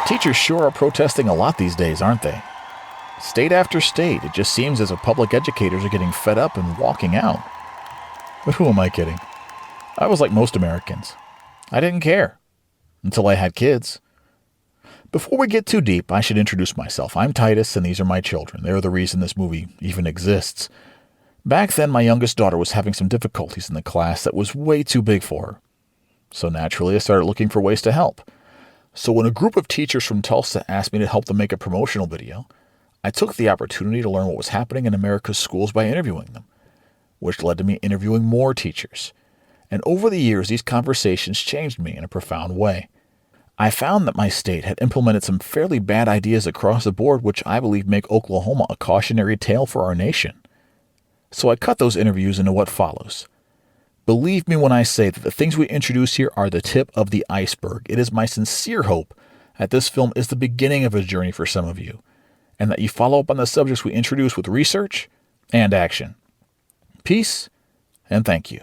Teachers sure are protesting a lot these days, aren't they? State after state, it just seems as if public educators are getting fed up and walking out. But who am I kidding? I was like most Americans. I didn't care. Until I had kids. Before we get too deep, I should introduce myself. I'm Titus, and these are my children. They're the reason this movie even exists. Back then, my youngest daughter was having some difficulties in the class that was way too big for her. So naturally, I started looking for ways to help. So when a group of teachers from Tulsa asked me to help them make a promotional video, I took the opportunity to learn what was happening in America's schools by interviewing them, which led to me interviewing more teachers. And over the years, these conversations changed me in a profound way. I found that my state had implemented some fairly bad ideas across the board, which I believe make Oklahoma a cautionary tale for our nation. So I cut those interviews into what follows. Believe me when I say that the things we introduce here are the tip of the iceberg. It is my sincere hope that this film is the beginning of a journey for some of you, and that you follow up on the subjects we introduce with research and action. Peace, and thank you.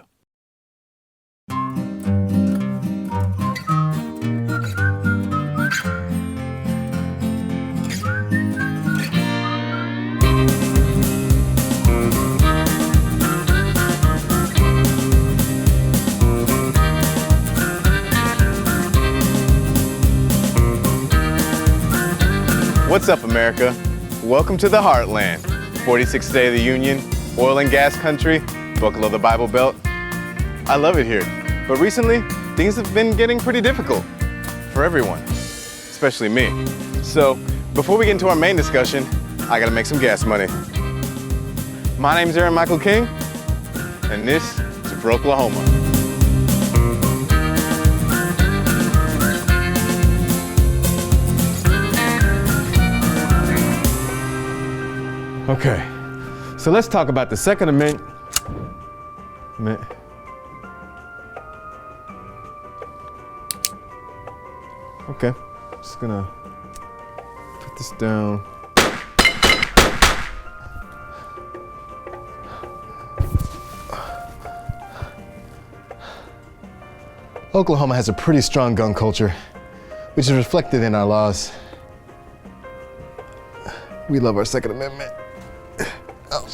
What's up, America? Welcome to the Heartland, 46th State of the Union, oil and gas country, buckle of the Bible Belt. I love it here, but recently, things have been getting pretty difficult for everyone, especially me. So, before we get into our main discussion, I gotta make some gas money. My name's Aaron Michael King, and this is Brokelahoma. Okay, so let's talk about the Second Amendment. Okay, just gonna put this down. Oklahoma has a pretty strong gun culture, which is reflected in our laws. We love our Second Amendment. Oh.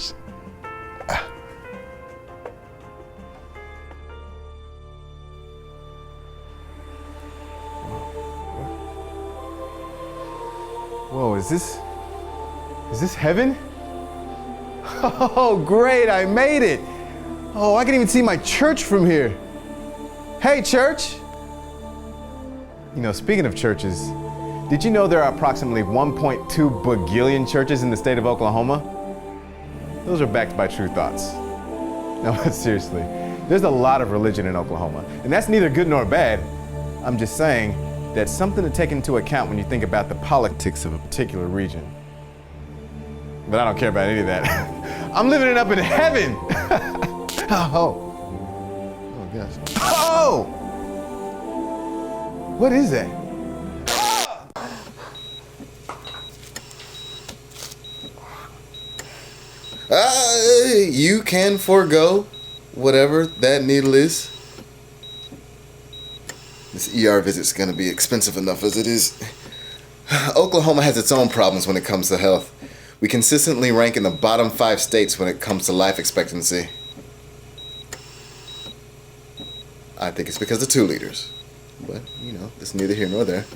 Whoa, is this heaven? Oh, great, I made it. Oh, I can even see my church from here. Hey, church. You know, speaking of churches, did you know there are approximately 1.2 bagillion churches in the state of Oklahoma? Those are backed by true thoughts. No, but seriously, there's a lot of religion in Oklahoma, and that's neither good nor bad. I'm just saying that's something to take into account when you think about the politics of a particular region. But I don't care about any of that. I'm living it up in heaven. Oh gosh. Oh! What is that? You can forego whatever that needle is. This ER visit's gonna be expensive enough as it is. Oklahoma has its own problems when it comes to health. We consistently rank in the bottom 5 states when it comes to life expectancy. I think it's because of 2 liters. But, you know, it's neither here nor there.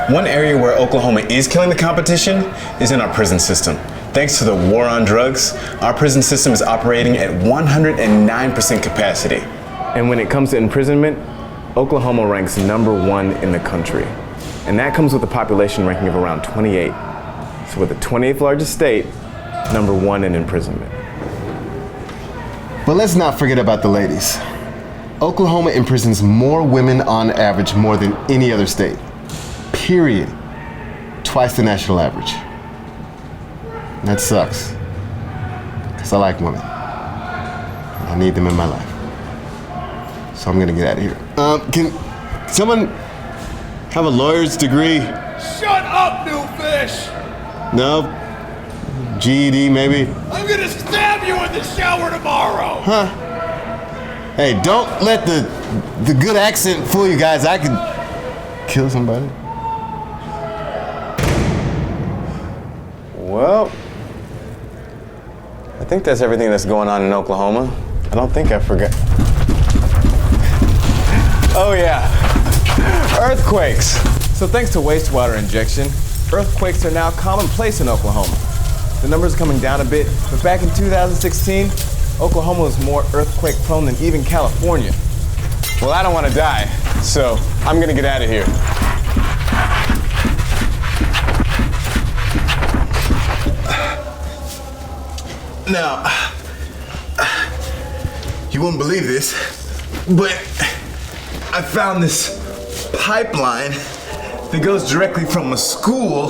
One area where Oklahoma is killing the competition is in our prison system. Thanks to the war on drugs, our prison system is operating at 109% capacity. And when it comes to imprisonment, Oklahoma ranks #1 in the country. And that comes with a population ranking of around 28. So we're the 28th largest state, #1 in imprisonment. But let's not forget about the ladies. Oklahoma imprisons more women on average more than any other state. Period. Twice the national average. And that sucks. Because I like women. I need them in my life. So I'm gonna get out of here. Can someone have a lawyer's degree? Shut up, new fish! No? GED maybe? I'm gonna stab you in the shower tomorrow! Huh? Hey, don't let the good accent fool you guys. I could kill somebody. Well, I think that's everything that's going on in Oklahoma. I don't think I forgot. Oh yeah, earthquakes. So thanks to wastewater injection, earthquakes are now commonplace in Oklahoma. The numbers are coming down a bit, but back in 2016, Oklahoma was more earthquake prone than even California. Well, I don't want to die, so I'm gonna get out of here. Now, you won't believe this, but I found this pipeline that goes directly from a school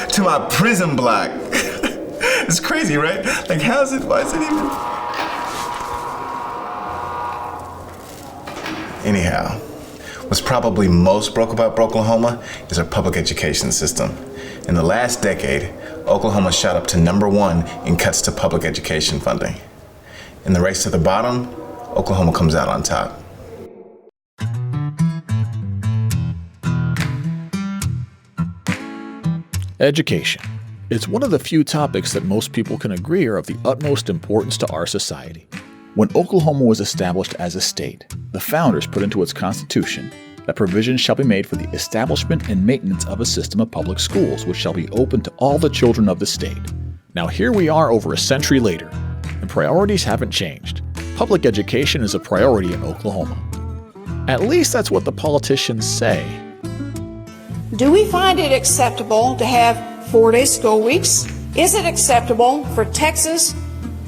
to my prison block. It's crazy, right? Like, why is it even? Anyhow, what's probably most broke about Brokelahoma is our public education system. In the last decade, Oklahoma shot up to #1 in cuts to public education funding. In the race to the bottom, Oklahoma comes out on top. Education. It's one of the few topics that most people can agree are of the utmost importance to our society. When Oklahoma was established as a state, the founders put into its constitution that provisions shall be made for the establishment and maintenance of a system of public schools which shall be open to all the children of the state. Now here we are over a century later, and priorities haven't changed. Public education is a priority in Oklahoma. At least that's what the politicians say. Do we find it acceptable to have 4-day school weeks? Is it acceptable for Texas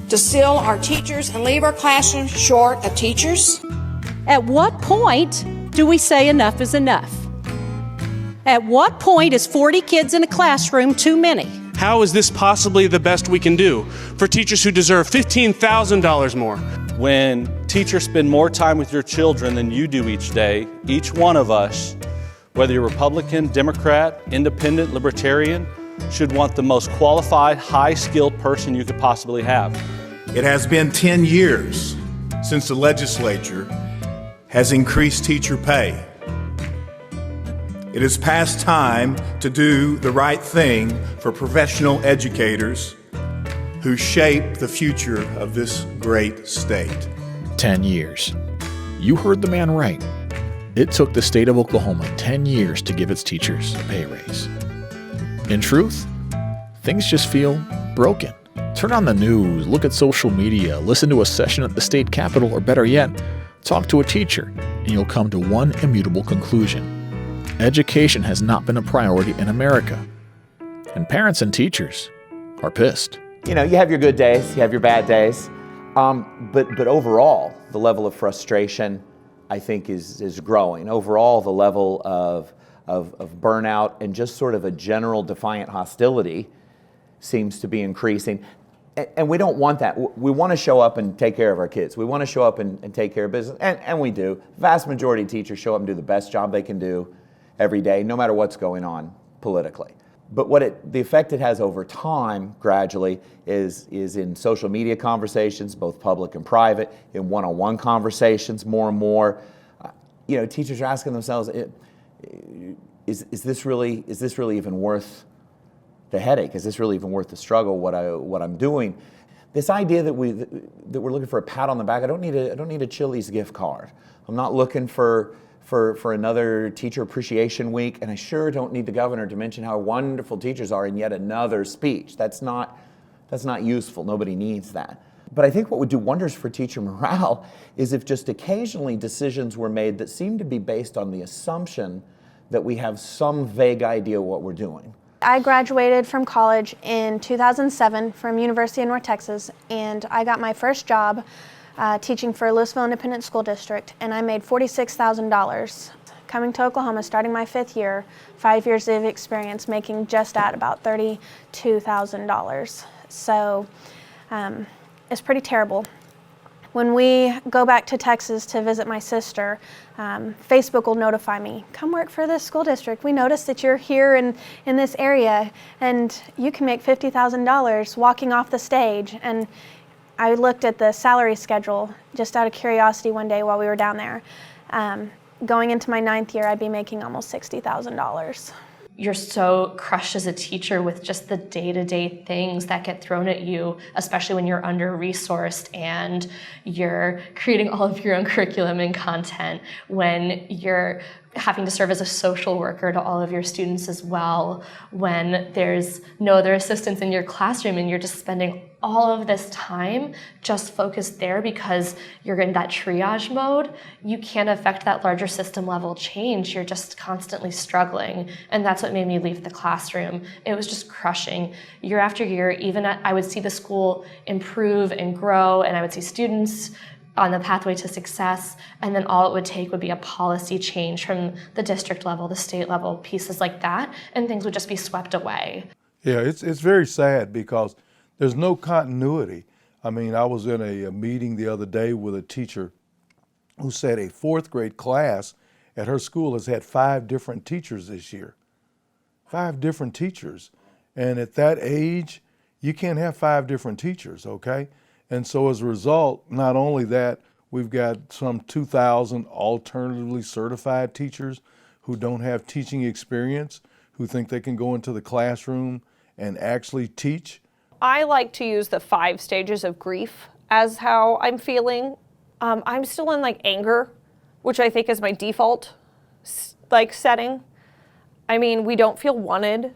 to steal our teachers and leave our classrooms short of teachers? At what point do we say enough is enough? At what point is 40 kids in a classroom too many? How is this possibly the best we can do for teachers who deserve $15,000 more? When teachers spend more time with your children than you do each day, each one of us, whether you're Republican, Democrat, Independent, Libertarian, should want the most qualified, high-skilled person you could possibly have. It has been 10 years since the legislature has increased teacher pay. It is past time to do the right thing for professional educators who shape the future of this great state. 10 years. You heard the man right. It took the state of Oklahoma 10 years to give its teachers a pay raise. In truth, things just feel broken. Turn on the news, look at social media, listen to a session at the state capitol, or better yet, talk to a teacher, and you'll come to one immutable conclusion. Education has not been a priority in America. And parents and teachers are pissed. You know, you have your good days, you have your bad days, but overall, the level of frustration, I think, is growing. Overall, the level of burnout and just sort of a general defiant hostility seems to be increasing. And we don't want that. We want to show up and take care of our kids. We want to show up and take care of business, and we do. Vast majority of teachers show up and do the best job they can do every day, no matter what's going on politically. But the effect it has over time, gradually, is in social media conversations, both public and private, in one-on-one conversations more and more. Teachers are asking themselves, is this really even worth the headache? Is this really even worth the struggle? What I'm doing? This idea that we're looking for a pat on the back. I don't need a Chili's gift card. I'm not looking for another teacher appreciation week, and I sure don't need the governor to mention how wonderful teachers are in yet another speech. That's not useful. Nobody needs that. But I think what would do wonders for teacher morale is if just occasionally decisions were made that seem to be based on the assumption that we have some vague idea of what we're doing. I graduated from college in 2007 from University of North Texas, and I got my first job teaching for Louisville Independent School District, and I made $46,000. Coming to Oklahoma, starting my 5th year, 5 years of experience, making just at about $32,000. So it's pretty terrible. When we go back to Texas to visit my sister, Facebook will notify me, come work for this school district. We noticed that you're here in this area, and you can make $50,000 walking off the stage. And I looked at the salary schedule just out of curiosity one day while we were down there. Going into my 9th year, I'd be making almost $60,000. You're so crushed as a teacher with just the day-to-day things that get thrown at you, especially when you're under-resourced and you're creating all of your own curriculum and content, when you're having to serve as a social worker to all of your students as well, when there's no other assistants in your classroom and you're just spending all of this time just focused there because you're in that triage mode. You can't affect that larger system level change. You're just constantly struggling. And that's what made me leave the classroom. It was just crushing. Year after year, I would see the school improve and grow, and I would see students on the pathway to success, and then all it would take would be a policy change from the district level, the state level, pieces like that, and things would just be swept away. Yeah, it's very sad because there's no continuity. I mean, I was in a meeting the other day with a teacher who said a 4th grade class at her school has had 5 different teachers this year. 5 different teachers. And at that age, you can't have 5 different teachers, okay? And so as a result, not only that, we've got some 2,000 alternatively certified teachers who don't have teaching experience, who think they can go into the classroom and actually teach. I like to use the 5 stages of grief as how I'm feeling. I'm still in anger, which I think is my default setting. I mean, we don't feel wanted.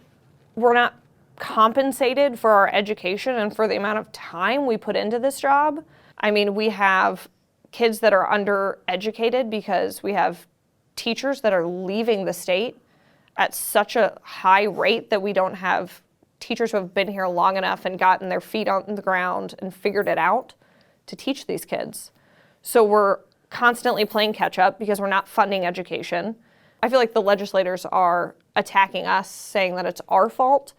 We're not compensated for our education and for the amount of time we put into this job. I mean, we have kids that are undereducated because we have teachers that are leaving the state at such a high rate that we don't have teachers who have been here long enough and gotten their feet on the ground and figured it out to teach these kids. So we're constantly playing catch up because we're not funding education. I feel like the legislators are attacking us, saying that it's our fault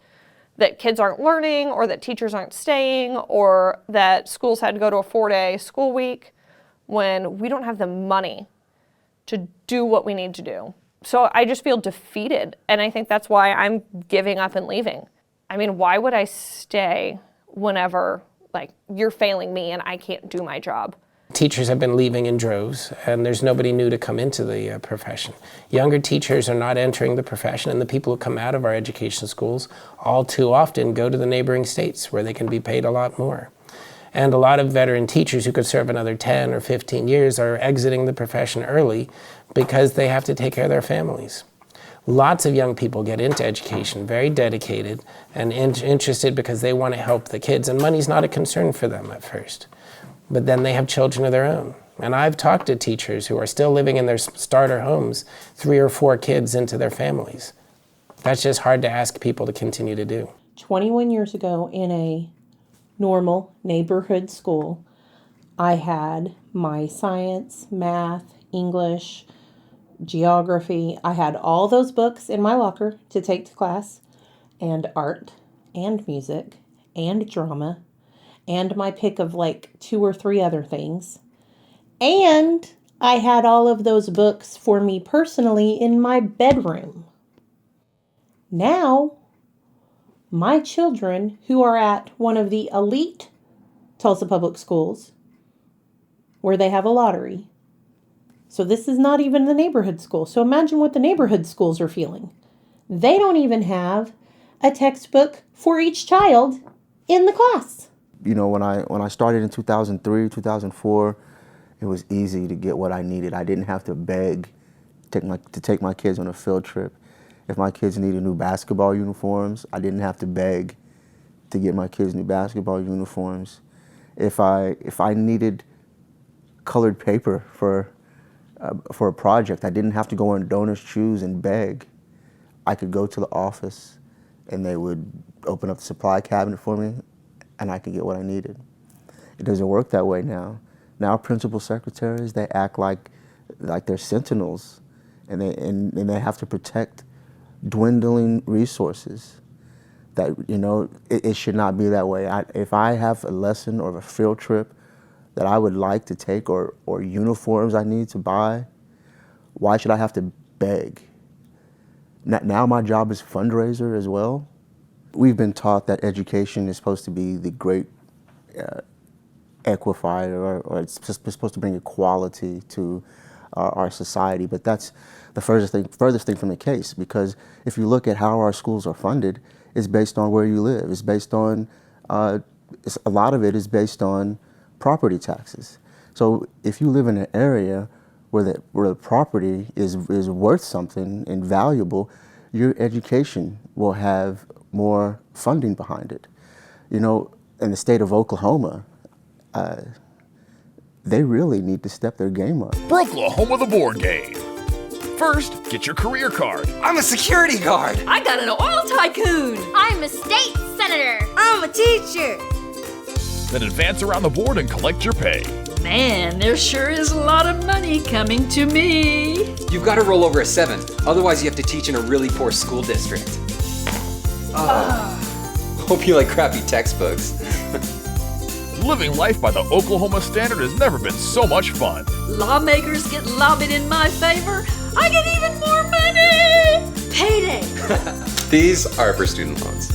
that kids aren't learning, or that teachers aren't staying, or that schools had to go to a 4-day school week, when we don't have the money to do what we need to do. So I just feel defeated, and I think that's why I'm giving up and leaving. I mean, why would I stay whenever you're failing me and I can't do my job? Teachers have been leaving in droves, and there's nobody new to come into the profession. Younger teachers are not entering the profession, and the people who come out of our education schools all too often go to the neighboring states where they can be paid a lot more. And a lot of veteran teachers who could serve another 10 or 15 years are exiting the profession early because they have to take care of their families. Lots of young people get into education, very dedicated and interested because they want to help the kids, and money's not a concern for them at first. But then they have children of their own. And I've talked to teachers who are still living in their starter homes, 3 or 4 kids into their families. That's just hard to ask people to continue to do. 21 years ago, in a normal neighborhood school, I had my science, math, English, geography. I had all those books in my locker to take to class, and art, and music, and drama, and my pick of 2 or 3 other things. And I had all of those books for me personally in my bedroom. Now, my children, who are at one of the elite Tulsa public schools, where they have a lottery. So this is not even the neighborhood school. So imagine what the neighborhood schools are feeling. They don't even have a textbook for each child in the class. You know, when I started in 2003, 2004, it was easy to get what I needed. I didn't have to beg to take my kids on a field trip. If my kids needed new basketball uniforms, I didn't have to beg to get my kids new basketball uniforms. If I needed colored paper for a project, I didn't have to go on donors' shoes and beg. I could go to the office and they would open up the supply cabinet for me and I could get what I needed. It doesn't work that way now. Now principal secretaries, they act like they're sentinels, and they have to protect dwindling resources. That, you know, it should not be that way. If I have a lesson or a field trip that I would like to take, or uniforms I need to buy, why should I have to beg? Now my job is fundraiser as well. We've been taught that education is supposed to be the great equified or it's just supposed to bring equality to our society. But that's the furthest thing from the case, because if you look at how our schools are funded, it's based on where you live. It's based on, a lot of it is based on property taxes. So if you live in an area where the property is worth something and valuable, your education will have more funding behind it. You know, in the state of Oklahoma, they really need to step their game up. Brokelahoma the board game. First, get your career card. I'm a security guard. I got an oil tycoon. I'm a state senator. I'm a teacher. Then advance around the board and collect your pay. Man, there sure is a lot of money coming to me. You've got to roll over a 7, otherwise you have to teach in a really poor school district. Hope you like crappy textbooks. Living life by the Oklahoma standard has never been so much fun. Lawmakers get lobbied in my favor. I get even more money. Payday. These are for student loans.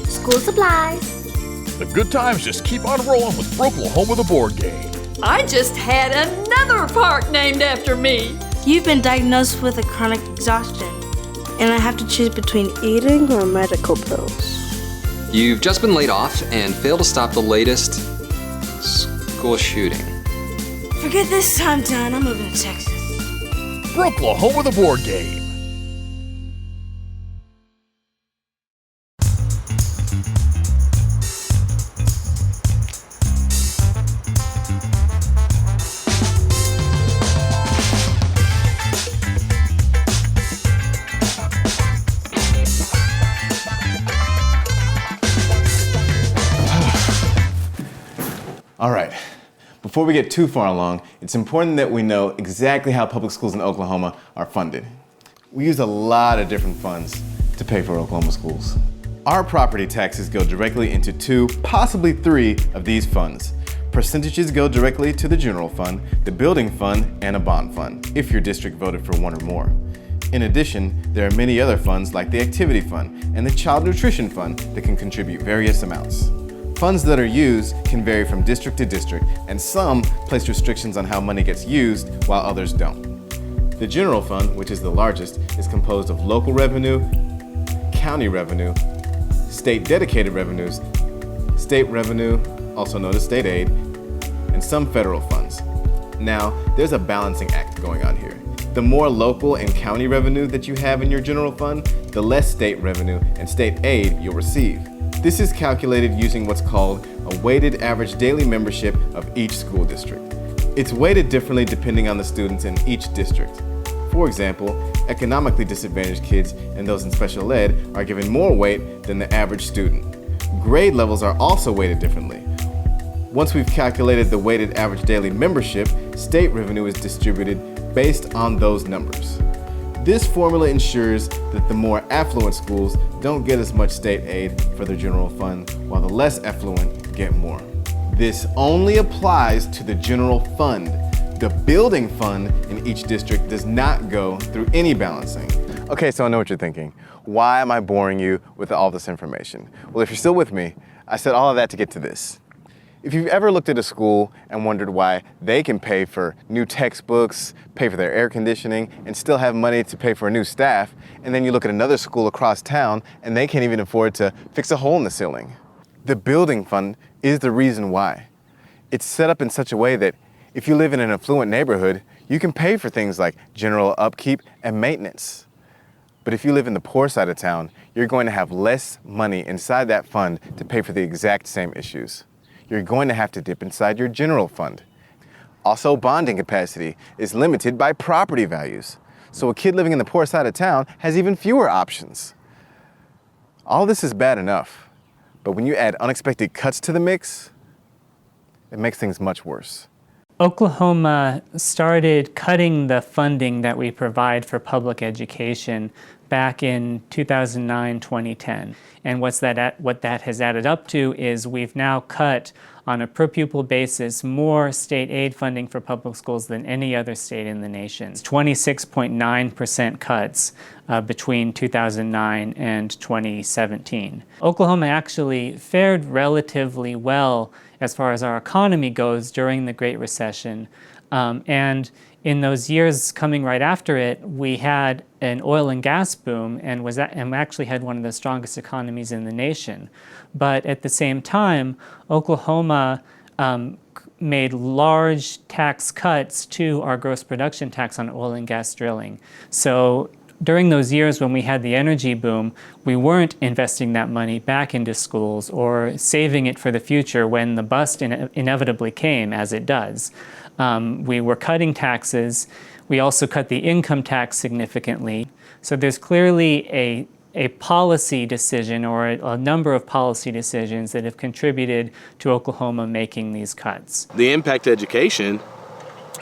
School supplies. The good times just keep on rolling with Brokelahoma the board game. I just had another park named after me. You've been diagnosed with a chronic exhaustion, and I have to choose between eating or medical bills. You've just been laid off and failed to stop the latest school shooting. Forget this, I'm done. I'm moving to Texas. Brokelahoma the board game. All right, before we get too far along, it's important that we know exactly how public schools in Oklahoma are funded. We use a lot of different funds to pay for Oklahoma schools. Our property taxes go directly into 2, possibly 3 of these funds. Percentages go directly to the general fund, the building fund, and a bond fund, if your district voted for one or more. In addition, there are many other funds like the activity fund and the child nutrition fund that can contribute various amounts. Funds that are used can vary from district to district, and some place restrictions on how money gets used while others don't. The general fund, which is the largest, is composed of local revenue, county revenue, state dedicated revenues, state revenue, also known as state aid, and some federal funds. Now, there's a balancing act going on here. The more local and county revenue that you have in your general fund, the less state revenue and state aid you'll receive. This is calculated using what's called a weighted average daily membership of each school district. It's weighted differently depending on the students in each district. For example, economically disadvantaged kids and those in special ed are given more weight than the average student. Grade levels are also weighted differently. Once we've calculated the weighted average daily membership, state revenue is distributed based on those numbers. This formula ensures that the more affluent schools don't get as much state aid for their general fund, while the less affluent get more. This only applies to the general fund. The building fund in each district does not go through any balancing. Okay, so I know what you're thinking. Why am I boring you with all this information? Well, if you're still with me, I said all of that to get to this. If you've ever looked at a school and wondered why they can pay for new textbooks, pay for their air conditioning, and still have money to pay for a new staff, and then you look at another school across town and they can't even afford to fix a hole in the ceiling. The building fund is the reason why. It's set up in such a way that if you live in an affluent neighborhood, you can pay for things like general upkeep and maintenance. But if you live in the poor side of town, you're going to have less money inside that fund to pay for the exact same issues. You're going to have to dip inside your general fund. Also, bonding capacity is limited by property values. So a kid living in the poor side of town has even fewer options. All this is bad enough, but when you add unexpected cuts to the mix, it makes things much worse. Oklahoma started cutting the funding that we provide for public education back in 2009, 2010. And what that has added up to is we've now cut on a per pupil basis more state aid funding for public schools than any other state in the nation. It's 26.9% cuts between 2009 and 2017. Oklahoma actually fared relatively well as far as our economy goes during the Great Recession. And in those years coming right after it, we had an oil and gas boom and actually had one of the strongest economies in the nation. But at the same time, Oklahoma made large tax cuts to our gross production tax on oil and gas drilling. So during those years when we had the energy boom, we weren't investing that money back into schools or saving it for the future when the bust inevitably came, as it does. We were cutting taxes. We also cut the income tax significantly. So there's clearly a policy decision or a number of policy decisions that have contributed to Oklahoma making these cuts. The impact to education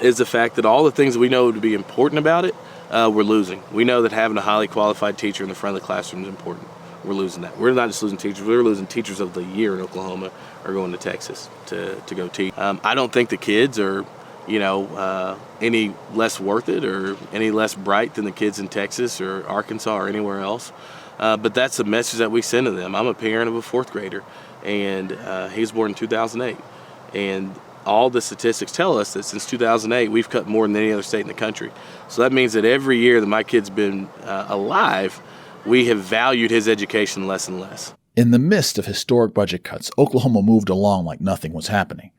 is the fact that all the things that we know to be important about it, we're losing. We know that having a highly qualified teacher in the front of the classroom is important. We're losing that. We're not just losing teachers, we're losing teachers of the year in Oklahoma are going to Texas to go teach. I don't think the kids are any less worth it or any less bright than the kids in Texas or Arkansas or anywhere else. But that's the message that we send to them. I'm a parent of a fourth grader, and he was born in 2008. And all the statistics tell us that since 2008, we've cut more than any other state in the country. So that means that every year that my kid's been alive, we have valued his education less and less. In the midst of historic budget cuts, Oklahoma moved along like nothing was happening,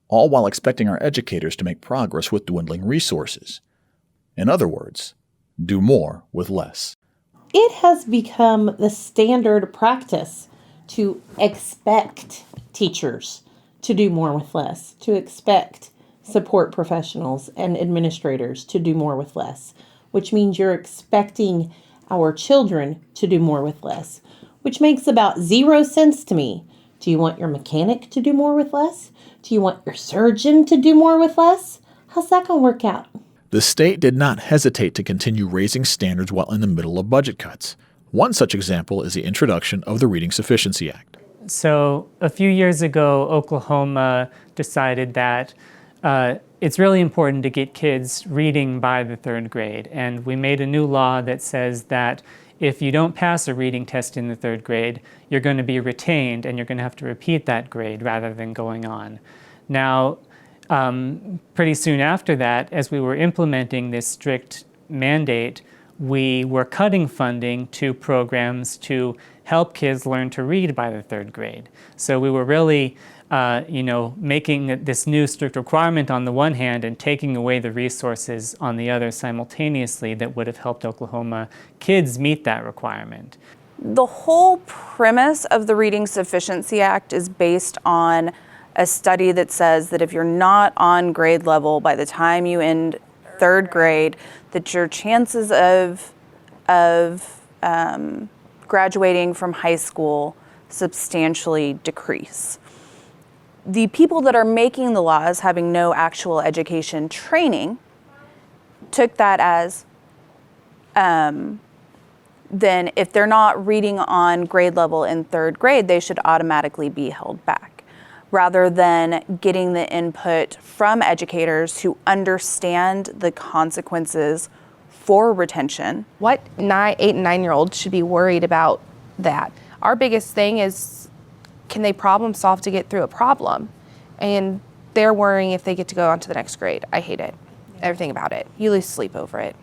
all while expecting our educators to make progress with dwindling resources. In other words, do more with less. It has become the standard practice to expect teachers to do more with less, to expect support professionals and administrators to do more with less, which means you're expecting our children to do more with less, which makes about 0 sense to me. Do you want your mechanic to do more with less? Do you want your surgeon to do more with less? How's that going to work out? The state did not hesitate to continue raising standards while in the middle of budget cuts. One such example is the introduction of the Reading Sufficiency Act. So a few years ago, Oklahoma decided that it's really important to get kids reading by the 3rd grade. And we made a new law that says that if you don't pass a reading test in the 3rd grade, you're going to be retained and you're going to have to repeat that grade rather than going on. Now, pretty soon after that, as we were implementing this strict mandate, we were cutting funding to programs to help kids learn to read by the 3rd grade. So we were really making this new strict requirement on the one hand and taking away the resources on the other simultaneously that would have helped Oklahoma kids meet that requirement. The whole premise of the Reading Sufficiency Act is based on a study that says that if you're not on grade level by the time you end 3rd grade, that your chances of graduating from high school substantially decrease. The people that are making the laws, having no actual education training, took that as then if they're not reading on grade level in 3rd grade, they should automatically be held back, rather than getting the input from educators who understand the consequences for retention. What 8 and 9-year-olds should be worried about that? Our biggest thing is, can they problem solve to get through a problem? And they're worrying if they get to go on to the next grade. I hate it. Everything about it. You lose sleep over it.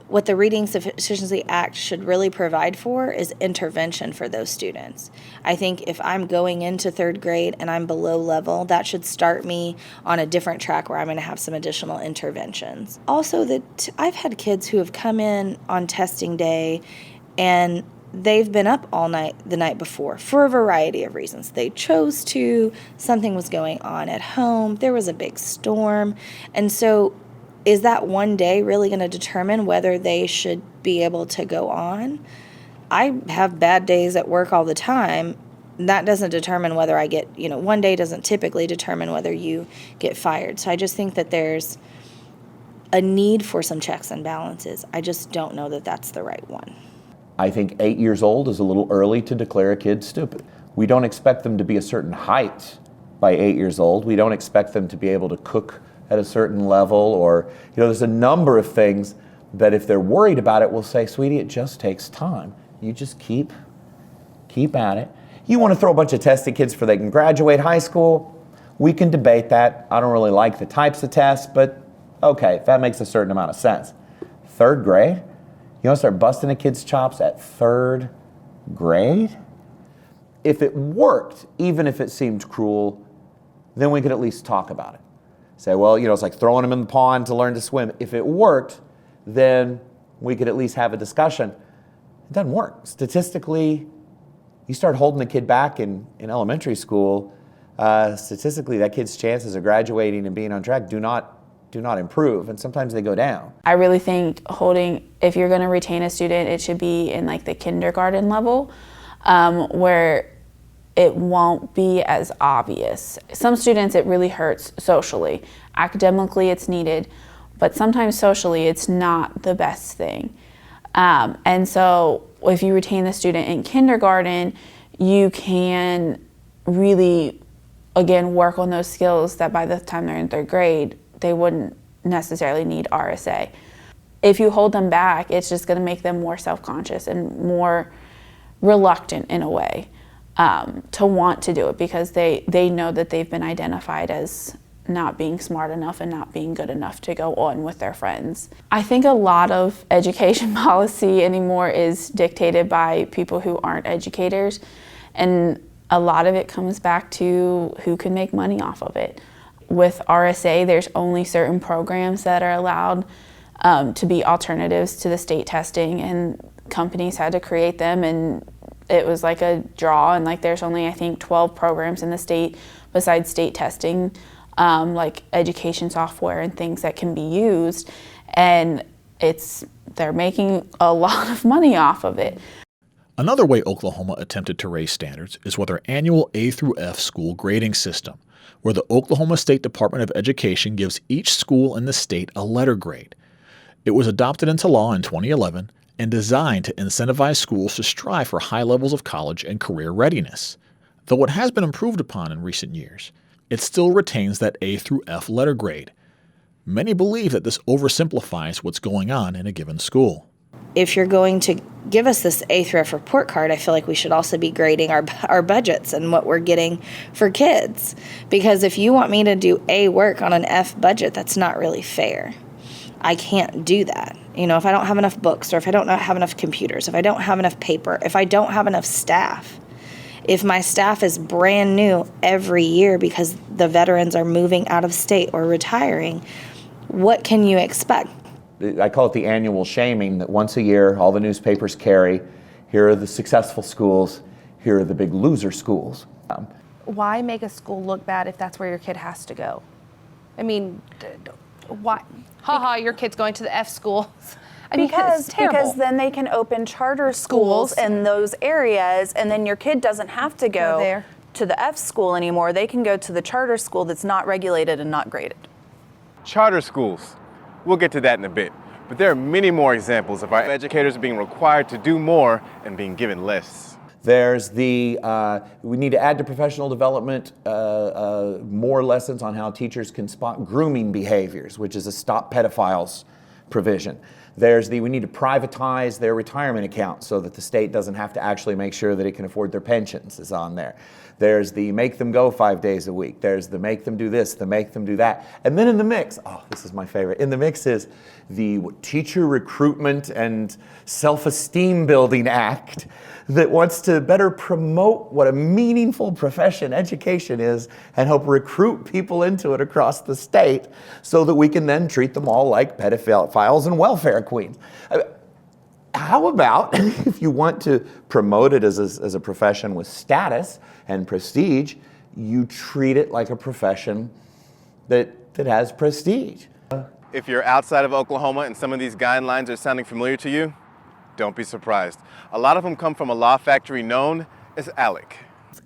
What the Reading Sufficiency Act should really provide for is intervention for those students. I think if I'm going into 3rd grade and I'm below level, that should start me on a different track where I'm going to have some additional interventions. Also, I've had kids who have come in on testing day and they've been up all night the night before for a variety of reasons. They chose to, something was going on at home, there was a big storm, and so is that one day really going to determine whether they should be able to go on? I have bad days at work all the time. That doesn't determine whether I get, one day doesn't typically determine whether you get fired. So I just think that there's a need for some checks and balances. I just don't know that that's the right one. I think 8 years old is a little early to declare a kid stupid. We don't expect them to be a certain height by 8 years old. We don't expect them to be able to cook at a certain level, or, there's a number of things that if they're worried about it, we'll say, sweetie, it just takes time. You just keep at it. You want to throw a bunch of tested kids for they can graduate high school? We can debate that. I don't really like the types of tests, but okay, that makes a certain amount of sense. 3rd grade? You want to start busting a kid's chops at 3rd grade? If it worked, even if it seemed cruel, then we could at least talk about it. Say, well, it's like throwing them in the pond to learn to swim. If it worked, then we could at least have a discussion. It doesn't work. Statistically, you start holding the kid back in elementary school, statistically that kid's chances of graduating and being on track do not improve, and sometimes they go down. I really think if you're going to retain a student, it should be in like the kindergarten level, where it won't be as obvious. Some students it really hurts socially. Academically it's needed, but sometimes socially it's not the best thing. And so if you retain the student in kindergarten, you can really, again, work on those skills that by the time they're in 3rd grade, they wouldn't necessarily need RSA. If you hold them back, it's just going to make them more self-conscious and more reluctant in a way to want to do it, because they know that they've been identified as not being smart enough and not being good enough to go on with their friends. I think a lot of education policy anymore is dictated by people who aren't educators, and a lot of it comes back to who can make money off of it. With RSA, there's only certain programs that are allowed to be alternatives to the state testing, and companies had to create them, and it was like a draw, and like there's only I think 12 programs in the state besides state testing, like education software and things that can be used, and they're making a lot of money off of it. Another way Oklahoma attempted to raise standards is with our annual A through F school grading system, where the Oklahoma State Department of Education gives each school in the state a letter grade. It was adopted into law in 2011 and designed to incentivize schools to strive for high levels of college and career readiness. Though it has been improved upon in recent years, it still retains that A through F letter grade. Many believe that this oversimplifies what's going on in a given school. If you're going to give us this A through F report card, I feel like we should also be grading our budgets and what we're getting for kids. Because if you want me to do A work on an F budget, that's not really fair. I can't do that. If I don't have enough books, or if I don't have enough computers, if I don't have enough paper, if I don't have enough staff, if my staff is brand new every year because the veterans are moving out of state or retiring, what can you expect? I call it the annual shaming, that once a year all the newspapers carry, here are the successful schools, here are the big loser schools. Why make a school look bad if that's where your kid has to go? I mean, why? Your kid's going to the F school. I mean, it's terrible. Because then they can open charter schools in those areas, and then your kid doesn't have to go there to the F school anymore. They can go to the charter school that's not regulated and not graded. Charter schools. We'll get to that in a bit. But there are many more examples of our educators being required to do more and being given less. There's we need to add to professional development more lessons on how teachers can spot grooming behaviors, which is a stop pedophiles provision. There's we need to privatize their retirement account so that the state doesn't have to actually make sure that it can afford their pensions is on there. There's the make them go 5 days a week. There's the make them do this, the make them do that. And then in the mix, this is my favorite, in the mix is the Teacher Recruitment and Self-Esteem Building Act that wants to better promote what a meaningful profession education is and help recruit people into it across the state so that we can then treat them all like pedophiles and welfare queens. How about, if you want to promote it as a profession with status and prestige, you treat it like a profession that has prestige? If you're outside of Oklahoma and some of these guidelines are sounding familiar to you, don't be surprised. A lot of them come from a law factory known as ALEC.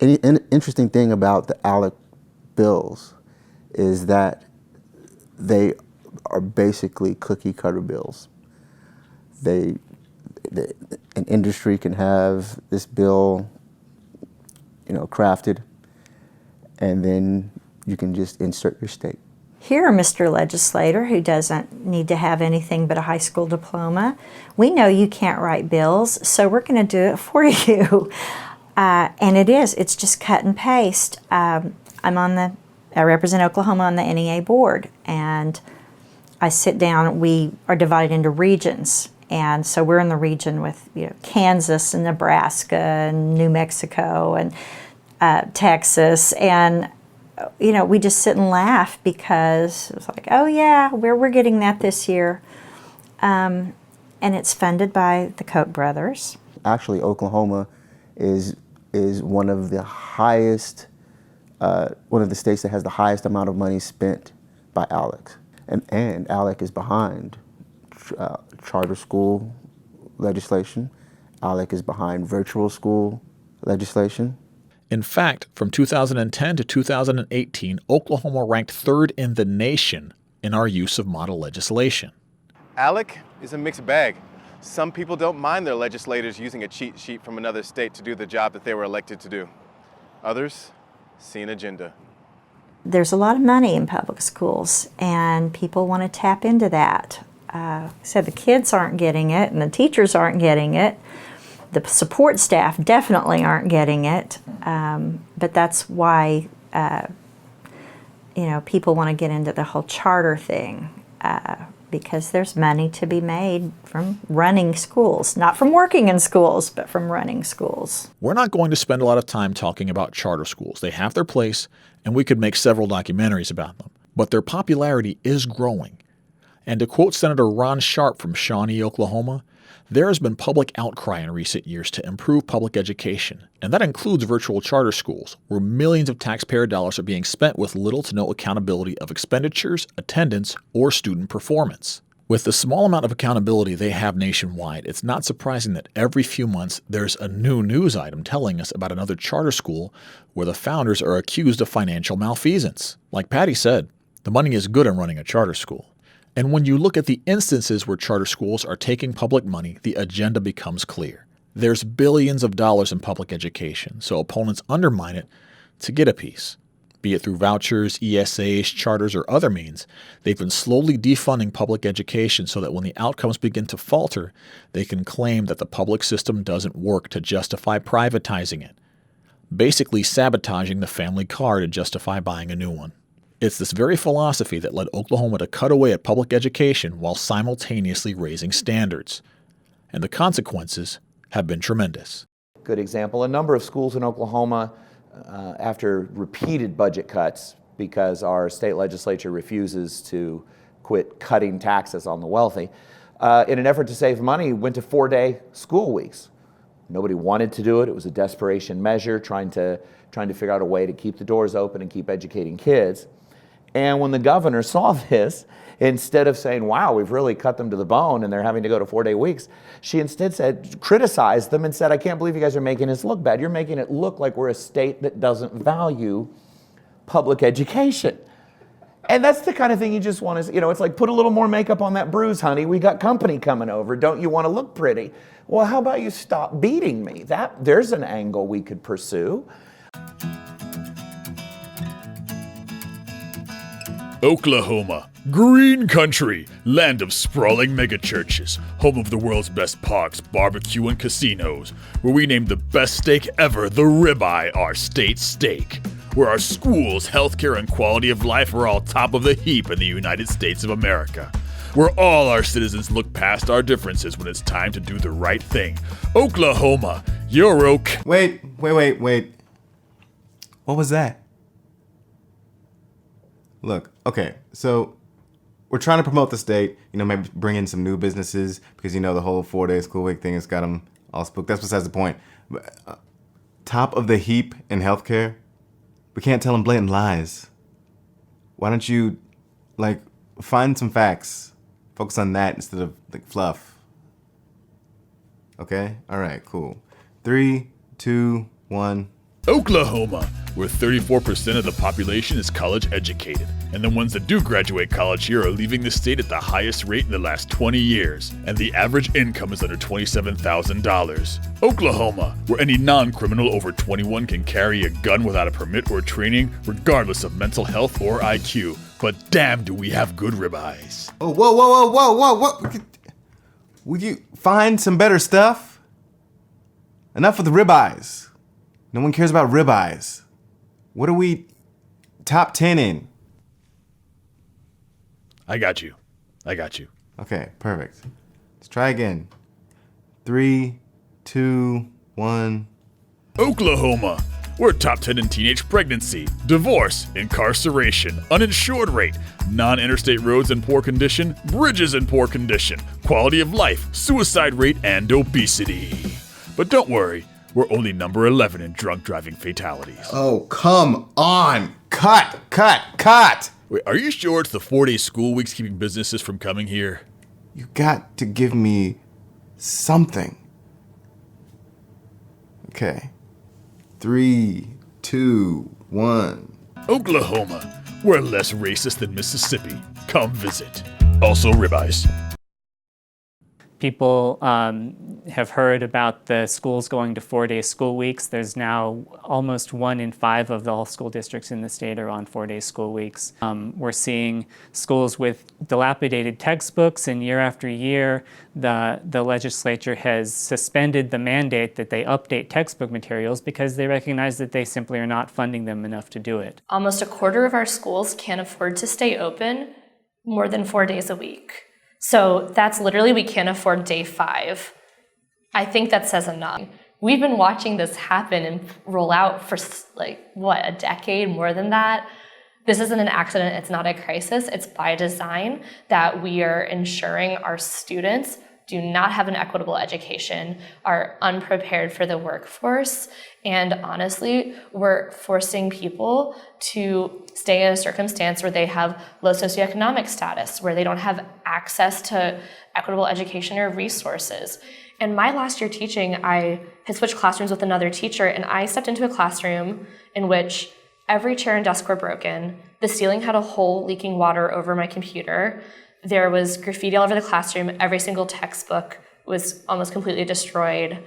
An interesting thing about the ALEC bills is that they are basically cookie cutter bills. And industry can have this bill, crafted, and then you can just insert your state. Here, Mr. Legislator, who doesn't need to have anything but a high school diploma, we know you can't write bills, so we're going to do it for you. And it's just cut and paste. I represent Oklahoma on the NEA board, and I sit down, we are divided into regions. And so we're in the region with Kansas and Nebraska and New Mexico and Texas, and we just sit and laugh because it's like, oh yeah, we're getting that this year. And it's funded by the Koch brothers. Actually, Oklahoma is one of the highest, one of the states that has the highest amount of money spent by ALEC. And ALEC is behind charter school legislation. ALEC is behind virtual school legislation. In fact, from 2010 to 2018, Oklahoma ranked 3rd in the nation in our use of model legislation. ALEC is a mixed bag. Some people don't mind their legislators using a cheat sheet from another state to do the job that they were elected to do. Others see an agenda. There's a lot of money in public schools, and people want to tap into that. So the kids aren't getting it, and the teachers aren't getting it. The support staff definitely aren't getting it, but that's why people want to get into the whole charter thing, because there's money to be made from running schools, not from working in schools, but from running schools. We're not going to spend a lot of time talking about charter schools. They have their place, and we could make several documentaries about them, but their popularity is growing. And to quote Senator Ron Sharp from Shawnee, Oklahoma, there has been public outcry in recent years to improve public education, and that includes virtual charter schools, where millions of taxpayer dollars are being spent with little to no accountability of expenditures, attendance, or student performance. With the small amount of accountability they have nationwide, it's not surprising that every few months there's a new news item telling us about another charter school where the founders are accused of financial malfeasance. Like Patty said, the money is good in running a charter school. And when you look at the instances where charter schools are taking public money, the agenda becomes clear. There's billions of dollars in public education, so opponents undermine it to get a piece. Be it through vouchers, ESAs, charters, or other means, they've been slowly defunding public education so that when the outcomes begin to falter, they can claim that the public system doesn't work to justify privatizing it, basically sabotaging the family car to justify buying a new one. It's this very philosophy that led Oklahoma to cut away at public education while simultaneously raising standards. And the consequences have been tremendous. Good example, a number of schools in Oklahoma, after repeated budget cuts, because our state legislature refuses to quit cutting taxes on the wealthy, in an effort to save money, went to 4-day school weeks. Nobody wanted to do it. It was a desperation measure, trying to figure out a way to keep the doors open and keep educating kids. And when the governor saw this, instead of saying, wow, we've really cut them to the bone and they're having to go to 4-day weeks, she instead criticized them and said, I can't believe you guys are making this look bad. You're making it look like we're a state that doesn't value public education. And that's the kind of thing you just want to, it's like, put a little more makeup on that bruise, honey. We got company coming over. Don't you want to look pretty? Well, how about you stop beating me? There's an angle we could pursue. Oklahoma, green country, land of sprawling megachurches, home of the world's best parks, barbecue, and casinos, where we named the best steak ever, the ribeye, our state steak, where our schools, healthcare, and quality of life are all top of the heap in the United States of America, where all our citizens look past our differences when it's time to do the right thing. Oklahoma, your oak. Wait. What was that? Look, okay, so we're trying to promote the state, maybe bring in some new businesses because, the whole 4-day school week thing has got them all spooked. That's besides the point. Top of the heap in healthcare, we can't tell them blatant lies. Why don't you, find some facts, focus on that instead of, fluff. Okay? All right, cool. 3, 2, 1. Oklahoma, where 34% of the population is college educated, And the ones that do graduate college here are leaving the state at the highest rate in the last 20 years, and the average income is under $27,000. Oklahoma, where any non-criminal over 21 can carry a gun without a permit or training, regardless of mental health or IQ. But damn, do we have good ribeyes. Oh, whoa. Would you find some better stuff? Enough with the ribeyes. No one cares about ribeyes. What are we top 10 in? I got you. Okay, perfect. Let's try again. 3, 2, 1. Oklahoma. We're top 10 in teenage pregnancy, divorce, incarceration, uninsured rate, non-interstate roads in poor condition, bridges in poor condition, quality of life, suicide rate, and obesity. But don't worry, we're only number 11 in drunk driving fatalities. Oh, come on. Cut. Wait, are you sure it's the 4-day school weeks keeping businesses from coming here? You got to give me something. Okay. 3, 2, 1. Oklahoma. We're less racist than Mississippi. Come visit. Also ribeyes. People have heard about the schools going to 4-day school weeks. There's now almost 1 in 5 of all school districts in the state are on 4-day school weeks. We're seeing schools with dilapidated textbooks, and year after year, the legislature has suspended the mandate that they update textbook materials because they recognize that they simply are not funding them enough to do it. Almost a quarter of our schools can't afford to stay open more than 4 days a week. So that's literally, we can't afford day 5. I think that says enough. We've been watching this happen and roll out for a decade, more than that. This isn't an accident, it's not a crisis, it's by design that we are ensuring our students do not have an equitable education, are unprepared for the workforce, and honestly, we're forcing people to stay in a circumstance where they have low socioeconomic status, where they don't have access to equitable education or resources. And my last year teaching, I had switched classrooms with another teacher, and I stepped into a classroom in which every chair and desk were broken, the ceiling had a hole leaking water over my computer, there was graffiti all over the classroom, every single textbook was almost completely destroyed.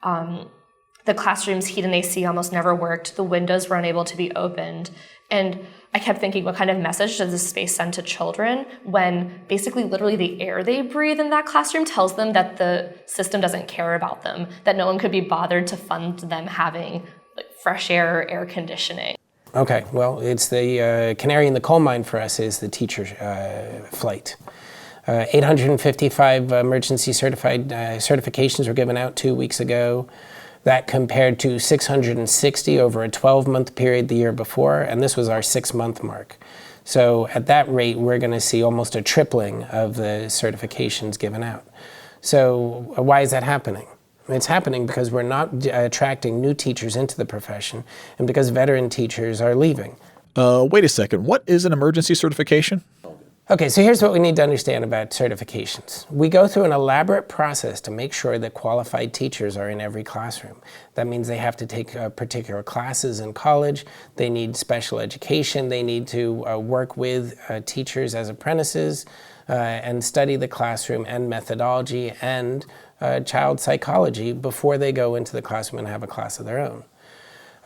The classroom's heat and AC almost never worked, the windows were unable to be opened. And I kept thinking, what kind of message does this space send to children when basically literally the air they breathe in that classroom tells them that the system doesn't care about them, that no one could be bothered to fund them having fresh air or air conditioning. Okay, well, it's the canary in the coal mine for us is the teacher flight. 855 emergency certified certifications were given out 2 weeks ago. That compared to 660 over a 12-month period the year before, and this was our 6-month mark. So at that rate, we're going to see almost a tripling of the certifications given out. So why is that happening? It's happening because we're not attracting new teachers into the profession and because veteran teachers are leaving. Wait a second. What is an emergency certification? Okay, so here's what we need to understand about certifications. We go through an elaborate process to make sure that qualified teachers are in every classroom. That means they have to take particular classes in college, they need special education, they need to work with teachers as apprentices and study the classroom and methodology and child psychology before they go into the classroom and have a class of their own.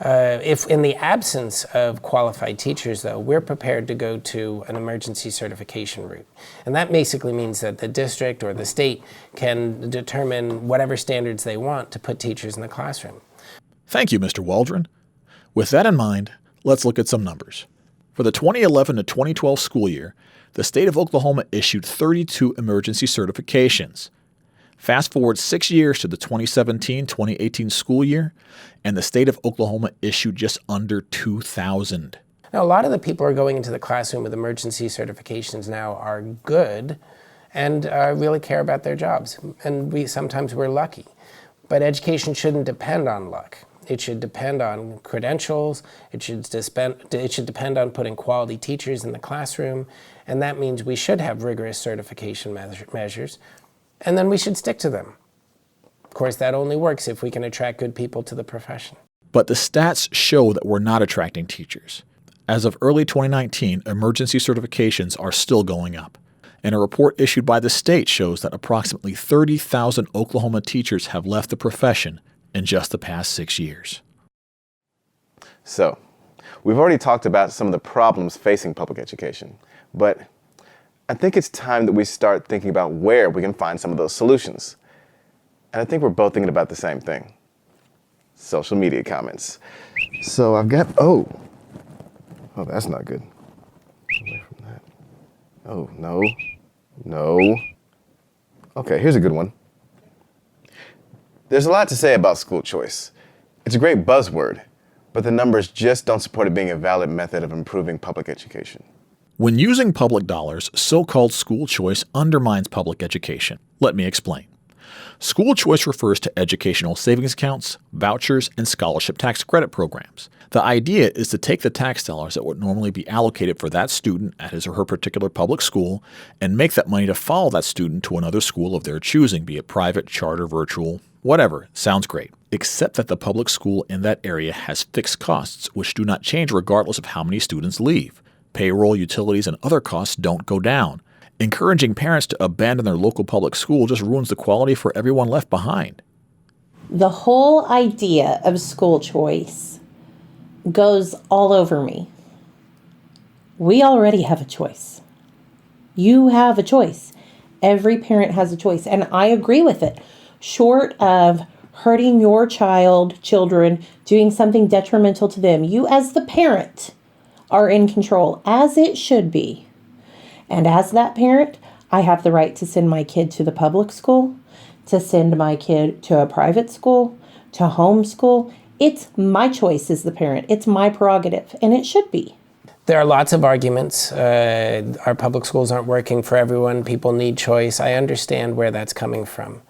If in the absence of qualified teachers, though, we're prepared to go to an emergency certification route. And that basically means that the district or the state can determine whatever standards they want to put teachers in the classroom. Thank you, Mr. Waldron. With that in mind, let's look at some numbers. For the 2011 to 2012 school year, the state of Oklahoma issued 32 emergency certifications. Fast forward 6 years to the 2017-2018 school year, and the state of Oklahoma issued just under 2,000. Now, a lot of the people who are going into the classroom with emergency certifications now are good and really care about their jobs. And sometimes we're lucky. But education shouldn't depend on luck. It should depend on credentials. It should depend on putting quality teachers in the classroom. And that means we should have rigorous certification measures. And then we should stick to them. Of course, that only works if we can attract good people to the profession. But the stats show that we're not attracting teachers. As of early 2019, emergency certifications are still going up. And a report issued by the state shows that approximately 30,000 Oklahoma teachers have left the profession in just the past 6 years. So, we've already talked about some of the problems facing public education, but I think it's time that we start thinking about where we can find some of those solutions. And I think we're both thinking about the same thing. Social media comments. So I've got, oh, that's not good. Away from that. Oh, no. Okay, here's a good one. There's a lot to say about school choice. It's a great buzzword, but the numbers just don't support it being a valid method of improving public education. When using public dollars, so-called school choice undermines public education. Let me explain. School choice refers to educational savings accounts, vouchers, and scholarship tax credit programs. The idea is to take the tax dollars that would normally be allocated for that student at his or her particular public school and make that money to follow that student to another school of their choosing, be it private, charter, virtual, whatever. Sounds great. Except that the public school in that area has fixed costs, which do not change regardless of how many students leave. Payroll, utilities, and other costs don't go down. Encouraging parents to abandon their local public school just ruins the quality for everyone left behind. The whole idea of school choice goes all over me. We already have a choice. You have a choice. Every parent has a choice, and I agree with it. Short of hurting your children, doing something detrimental to them, you as the parent are in control, as it should be. And as that parent, I have the right to send my kid to the public school, to send my kid to a private school, to homeschool. It's my choice as the parent. It's my prerogative, and it should be. There are lots of arguments. Our public schools aren't working for everyone. People need choice. I understand where that's coming from.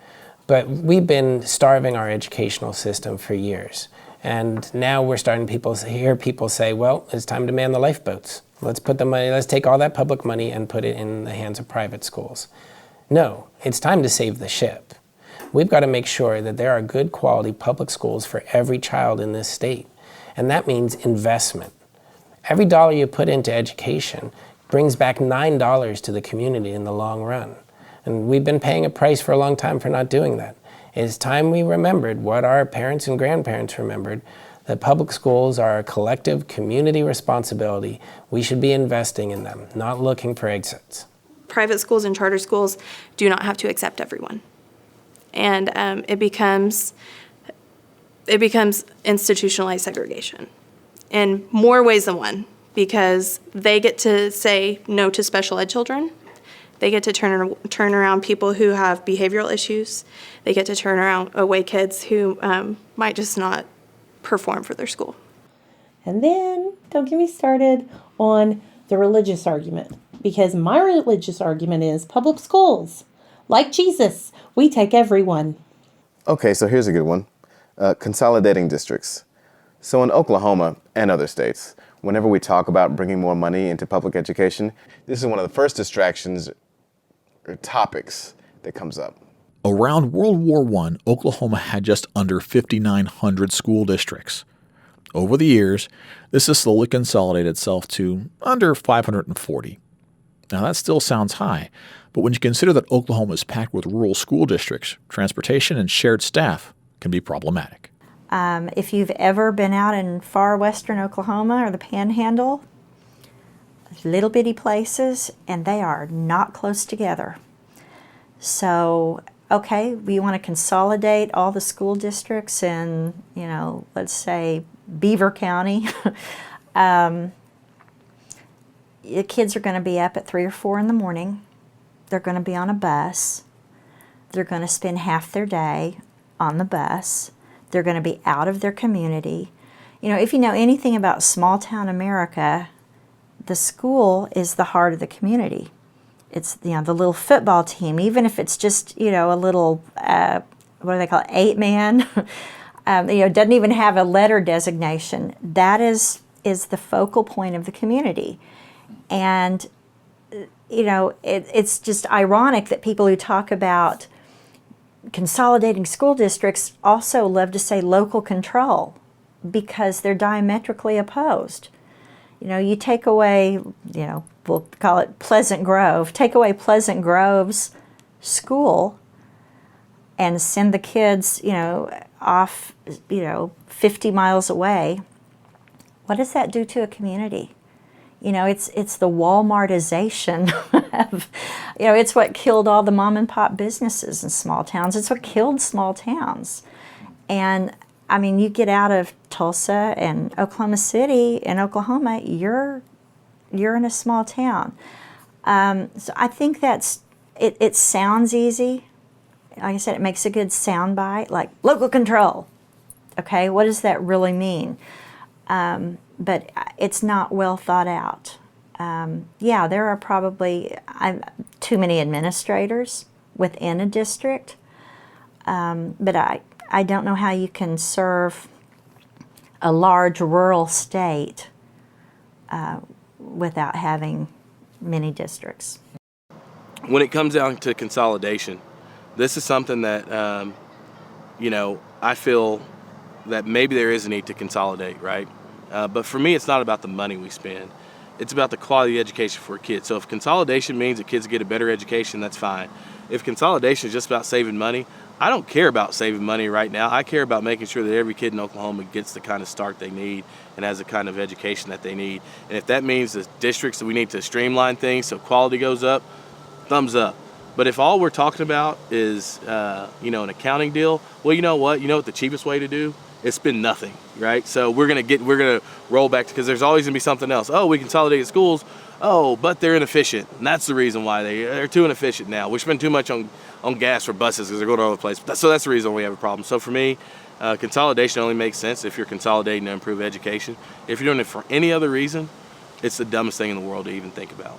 But we've been starving our educational system for years. And now we're starting to hear people say, well, it's time to man the lifeboats. Let's take all that public money and put it in the hands of private schools. No, it's time to save the ship. We've got to make sure that there are good quality public schools for every child in this state. And that means investment. Every dollar you put into education brings back $9 to the community in the long run. And we've been paying a price for a long time for not doing that. It's time we remembered what our parents and grandparents remembered, that public schools are a collective community responsibility. We should be investing in them, not looking for exits. Private schools and charter schools do not have to accept everyone. And it becomes institutionalized segregation in more ways than one, because they get to say no to special ed children. They get to turn around people who have behavioral issues. They get to turn away kids who might just not perform for their school. And then don't get me started on the religious argument, because my religious argument is public schools, like Jesus, we take everyone. Okay, so here's a good one. Consolidating districts. So in Oklahoma and other states, whenever we talk about bringing more money into public education, this is one of the first distractions or topics that comes up. Around World War I, Oklahoma had just under 5,900 school districts. Over the years, this has slowly consolidated itself to under 540. Now that still sounds high, but when you consider that Oklahoma is packed with rural school districts, transportation and shared staff can be problematic. If you've ever been out in far western Oklahoma or the Panhandle, little bitty places, and they are not close together. So, okay, we want to consolidate all the school districts in, let's say Beaver County. The kids are going to be up at 3 or 4 in the morning. They're going to be on a bus. They're going to spend half their day on the bus. They're going to be out of their community. If you know anything about small town America, the school is the heart of the community. It's the little football team, even if it's just a little what do they call it, 8-man, doesn't even have a letter designation. That is the focal point of the community, and it's just ironic that people who talk about consolidating school districts also love to say local control, because they're diametrically opposed. You take away, we'll call it Pleasant Grove, take away Pleasant Grove's school and send the kids, off, 50 miles away. What does that do to a community? It's the Walmartization of, it's what killed all the mom and pop businesses in small towns. It's what killed small towns. And I mean, you get out of Tulsa and Oklahoma City and Oklahoma, you're in a small town. So I think it sounds easy. Like I said, it makes a good sound bite, like local control. Okay, what does that really mean? But it's not well thought out. Yeah, there are probably too many administrators within a district, but I don't know how you can serve a large rural state without having many districts. When it comes down to consolidation, this is something that, I feel that maybe there is a need to consolidate, right? But for me, it's not about the money we spend. It's about the quality of education for kids. So if consolidation means that kids get a better education, that's fine. If consolidation is just about saving money, I don't care about saving money right now. I care about making sure that every kid in Oklahoma gets the kind of start they need and has the kind of education that they need. And if that means the districts that we need to streamline things so quality goes up, thumbs up. But if all we're talking about is, an accounting deal, well, you know what? You know what the cheapest way to do? It's been nothing, right? So we're gonna roll back because there's always gonna be something else. Oh, we consolidated schools. Oh, but they're inefficient. And that's the reason why they're too inefficient now. We spend too much on gas for buses because they're going all over the place. So that's the reason we have a problem. So for me, consolidation only makes sense if you're consolidating to improve education. If you're doing it for any other reason, it's the dumbest thing in the world to even think about.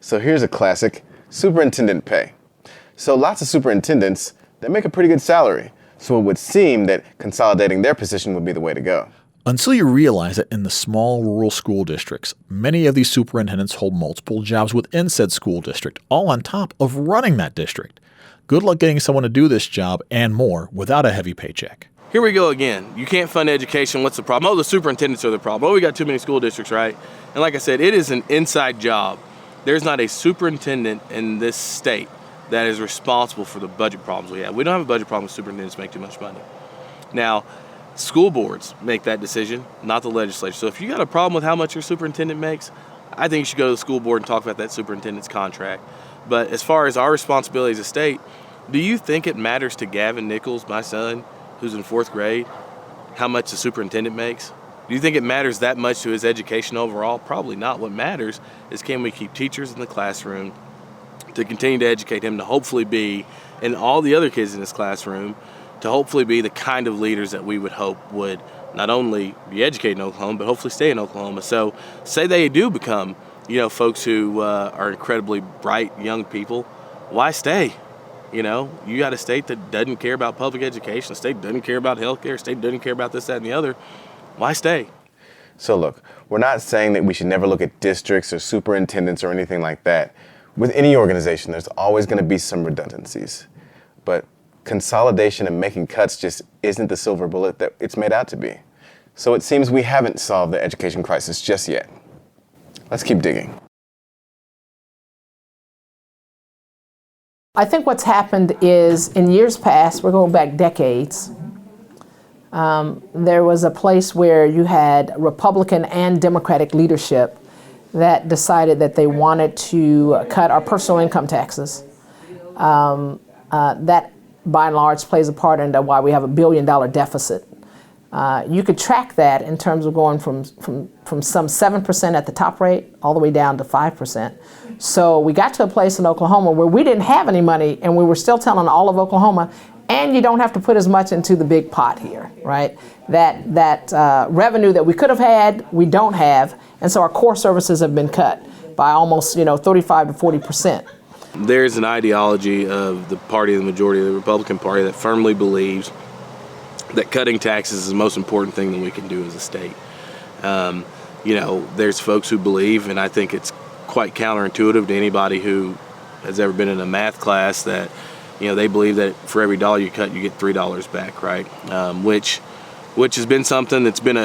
So here's a classic, superintendent pay. So lots of superintendents, they make a pretty good salary. So it would seem that consolidating their position would be the way to go. Until you realize that in the small rural school districts, many of these superintendents hold multiple jobs within said school district, all on top of running that district. Good luck getting someone to do this job and more without a heavy paycheck. Here we go again. You can't fund education. What's the problem? Oh, the superintendents are the problem. Oh, we got too many school districts, right? And like I said, it is an inside job. There's not a superintendent in this state that is responsible for the budget problems we have. We don't have a budget problem if superintendents make too much money. Now, school boards make that decision, not the legislature. So if you got a problem with how much your superintendent makes, I think you should go to the school board and talk about that superintendent's contract. But as far as our responsibility as a state, do you think it matters to Gavin Nichols, my son, who's in 4th grade, how much the superintendent makes? Do you think it matters that much to his education overall? Probably not. What matters is can we keep teachers in the classroom to continue to educate him to hopefully be, and all the other kids in his classroom, to hopefully be the kind of leaders that we would hope would not only be educated in Oklahoma, but hopefully stay in Oklahoma. So say they do become, folks who are incredibly bright young people, why stay? You got a state that doesn't care about public education, a state doesn't care about healthcare, a state doesn't care about this, that, and the other. Why stay? So look, we're not saying that we should never look at districts or superintendents or anything like that. With any organization, there's always going to be some redundancies. But consolidation and making cuts just isn't the silver bullet that it's made out to be. So it seems we haven't solved the education crisis just yet. Let's keep digging. I think what's happened is in years past, we're going back decades, there was a place where you had Republican and Democratic leadership that decided that they wanted to cut our personal income taxes. That, by and large, plays a part into why we have $1 billion deficit. You could track that in terms of going from some 7% at the top rate all the way down to 5%. So we got to a place in Oklahoma where we didn't have any money, and we were still telling all of Oklahoma, and you don't have to put as much into the big pot here, right? That revenue that we could have had, we don't have, and so our core services have been cut by almost 35 to 40%. There's an ideology of the party, the majority of the Republican Party, that firmly believes that cutting taxes is the most important thing that we can do as a state. There's folks who believe, and I think it's quite counterintuitive to anybody who has ever been in a math class, that they believe that for every dollar you cut, you get $3 back, right? Which which has been something that's been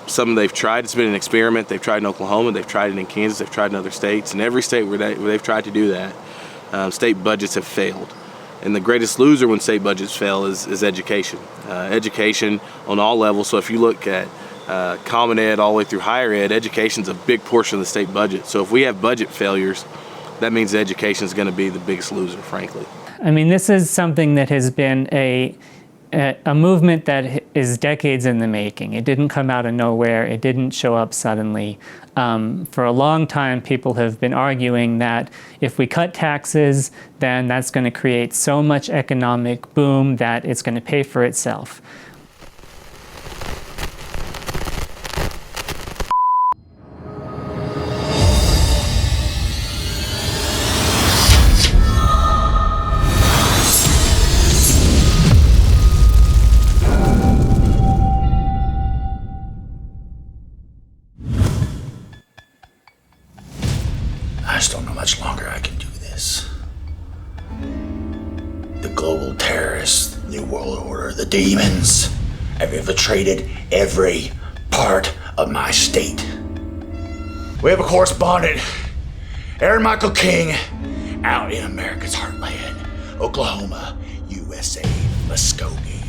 something they've tried. It's been an experiment. They've tried in Oklahoma, they've tried it in Kansas, they've tried in other states. In every state where they've tried to do that, state budgets have failed. And the greatest loser when state budgets fail is education. Education on all levels. So if you look at Common Ed all the way through higher ed, education's a big portion of the state budget. So if we have budget failures, that means education is going to be the biggest loser, frankly. I mean, this is something that has been a movement that is decades in the making. It didn't come out of nowhere. It didn't show up suddenly. For a long time, people have been arguing that if we cut taxes, then that's going to create so much economic boom that it's going to pay for itself. I just don't know much longer I can do this. The global terrorists, New World Order, the demons have infiltrated every part of my state. We have a correspondent, Aaron Michael King, out in America's heartland, Oklahoma, USA, Muskogee.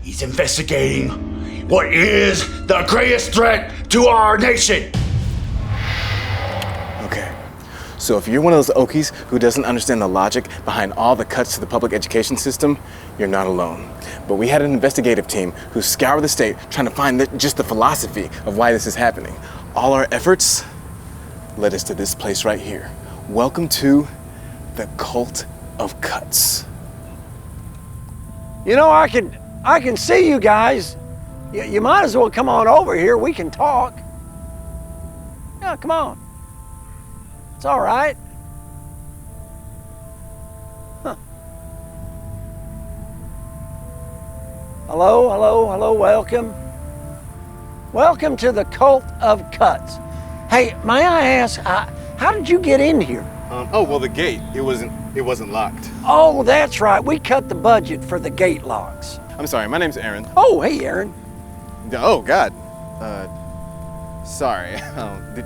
He's investigating what is the greatest threat to our nation. Okay, so if you're one of those Okies who doesn't understand the logic behind all the cuts to the public education system, you're not alone. But we had an investigative team who scoured the state trying to find just the philosophy of why this is happening. All our efforts led us to this place right here. Welcome to the Cult of Cuts. You know, I can see you guys. You might as well come on over here. We can talk. Yeah, come on. It's all right. Huh. Hello, welcome. Welcome to the Cult of Cuts. Hey, may I ask, how did you get in here? Well, the gate, it wasn't locked. Oh, that's right. We cut the budget for the gate locks. I'm sorry, my name's Aaron. Oh, hey, Aaron. Oh, God. Sorry.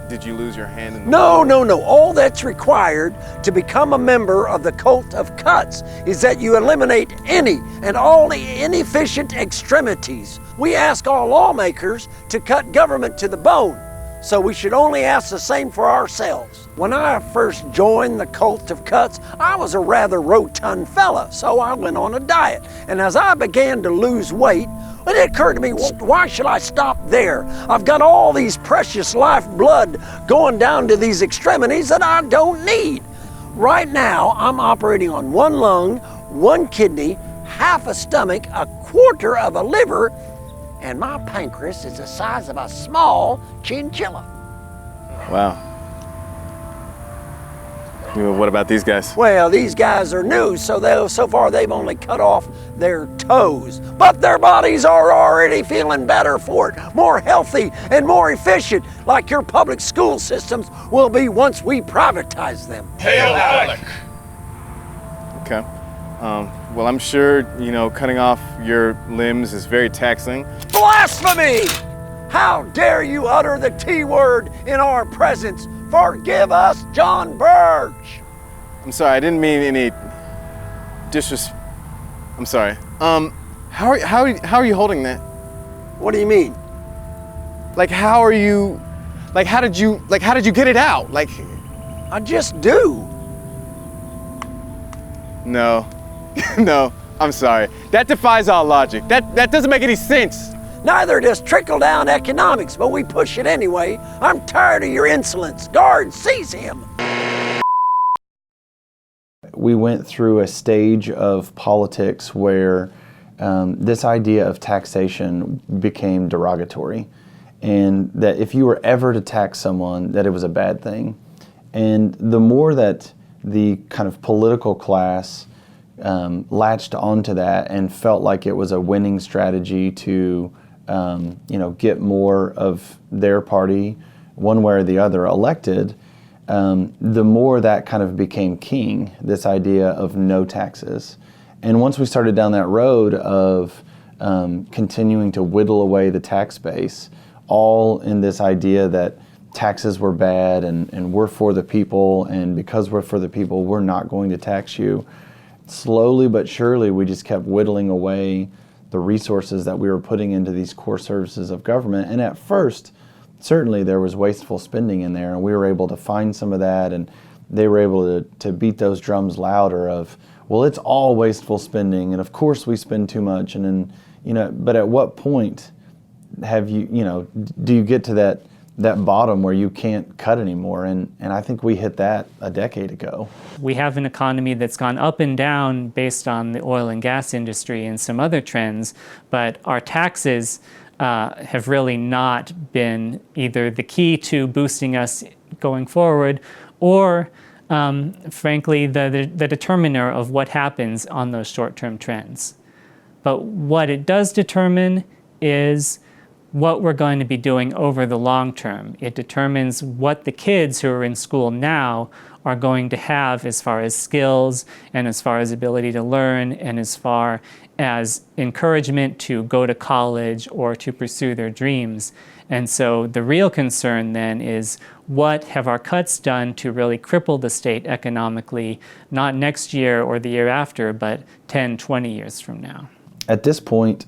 Did you lose your hand in the No. All that's required to become a member of the Cult of Cuts is that you eliminate any and all the inefficient extremities. We ask all lawmakers to cut government to the bone, so we should only ask the same for ourselves. When I first joined the Cult of Cuts, I was a rather rotund fella, so I went on a diet. And as I began to lose weight, it occurred to me, why should I stop there? I've got all these precious life blood going down to these extremities that I don't need. Right now, I'm operating on one lung, one kidney, half a stomach, a quarter of a liver, and my pancreas is the size of a small chinchilla. Wow. What about these guys? Well, these guys are new, so far they've only cut off their toes. But their bodies are already feeling better for it, more healthy and more efficient, like your public school systems will be once we privatize them. Hail Alec! Okay. Well, I'm sure, cutting off your limbs is very taxing. Blasphemy! How dare you utter the T word in our presence? Forgive us, John Birch! I'm sorry, I didn't mean any disrespect. I'm sorry. How are you holding that? What do you mean? How did you get it out? I just do. No, no, I'm sorry. That defies all logic. That doesn't make any sense. Neither does trickle-down economics, but we push it anyway. I'm tired of your insolence. Guard, seize him! We went through a stage of politics where this idea of taxation became derogatory, and that if you were ever to tax someone, that it was a bad thing. And the more that the kind of political class latched onto that and felt like it was a winning strategy to get more of their party, one way or the other, elected, the more that kind of became king, this idea of no taxes. And once we started down that road of continuing to whittle away the tax base, all in this idea that taxes were bad and we're for the people, and because we're for the people, we're not going to tax you. Slowly but surely, we just kept whittling away the resources that we were putting into these core services of government. And at first, certainly there was wasteful spending in there, and we were able to find some of that, and they were able to beat those drums louder of, well, it's all wasteful spending, and of course we spend too much. And then, you know, but at what point have you, you know, do you get to that bottom where you can't cut anymore? And I think we hit that a decade ago. We have an economy that's gone up and down based on the oil and gas industry and some other trends, but our taxes have really not been either the key to boosting us going forward or frankly, the determiner of what happens on those short-term trends. But what it does determine is what we're going to be doing over the long term. It determines what the kids who are in school now are going to have as far as skills and as far as ability to learn and as far as encouragement to go to college or to pursue their dreams. And so the real concern then is, what have our cuts done to really cripple the state economically, not next year or the year after, but 10, 20 years from now? At this point,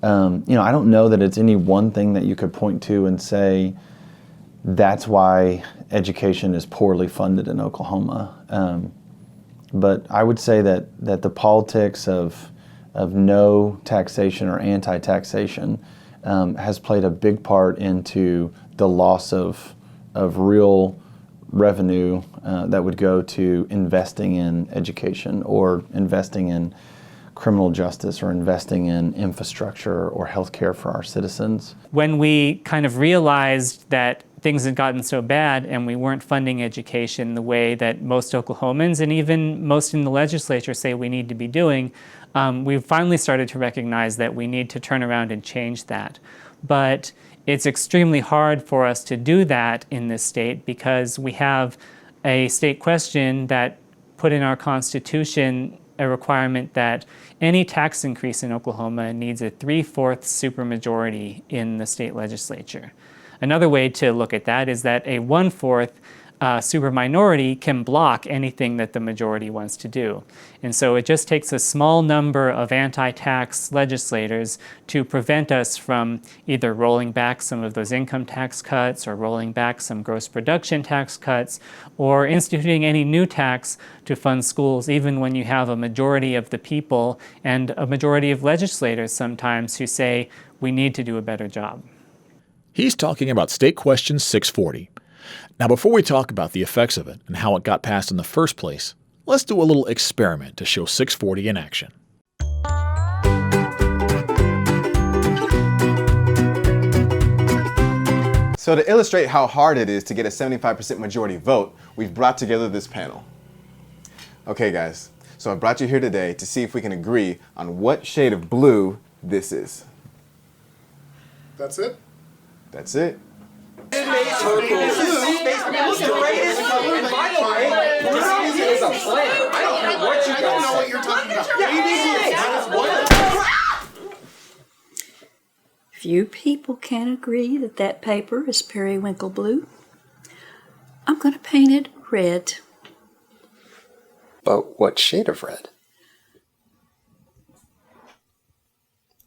you know, I don't know that it's any one thing that you could point to and say that's why education is poorly funded in Oklahoma. But I would say that the politics of no taxation or anti-taxation has played a big part into the loss of real revenue that would go to investing in education or investing in criminal justice or investing in infrastructure or healthcare for our citizens. When we kind of realized that things had gotten so bad and we weren't funding education the way that most Oklahomans and even most in the legislature say we need to be doing, we finally started to recognize that we need to turn around and change that. But it's extremely hard for us to do that in this state because we have a state question that put in our Constitution a requirement that any tax increase in Oklahoma needs a 3/4 supermajority in the state legislature. Another way to look at that is that a 1/4 superminority can block anything that the majority wants to do. And so it just takes a small number of anti-tax legislators to prevent us from either rolling back some of those income tax cuts or rolling back some gross production tax cuts or instituting any new tax to fund schools, even when you have a majority of the people and a majority of legislators sometimes who say we need to do a better job. He's talking about State Question 640. Now, before we talk about the effects of it and how it got passed in the first place, let's do a little experiment to show 640 in action. So to illustrate how hard it is to get a 75% majority vote, we've brought together this panel. Okay, guys, so I brought you here today to see if we can agree on what shade of blue this is. That's it? That's it. Few people can agree that that paper is periwinkle blue. I'm going to paint it red. But what shade of red?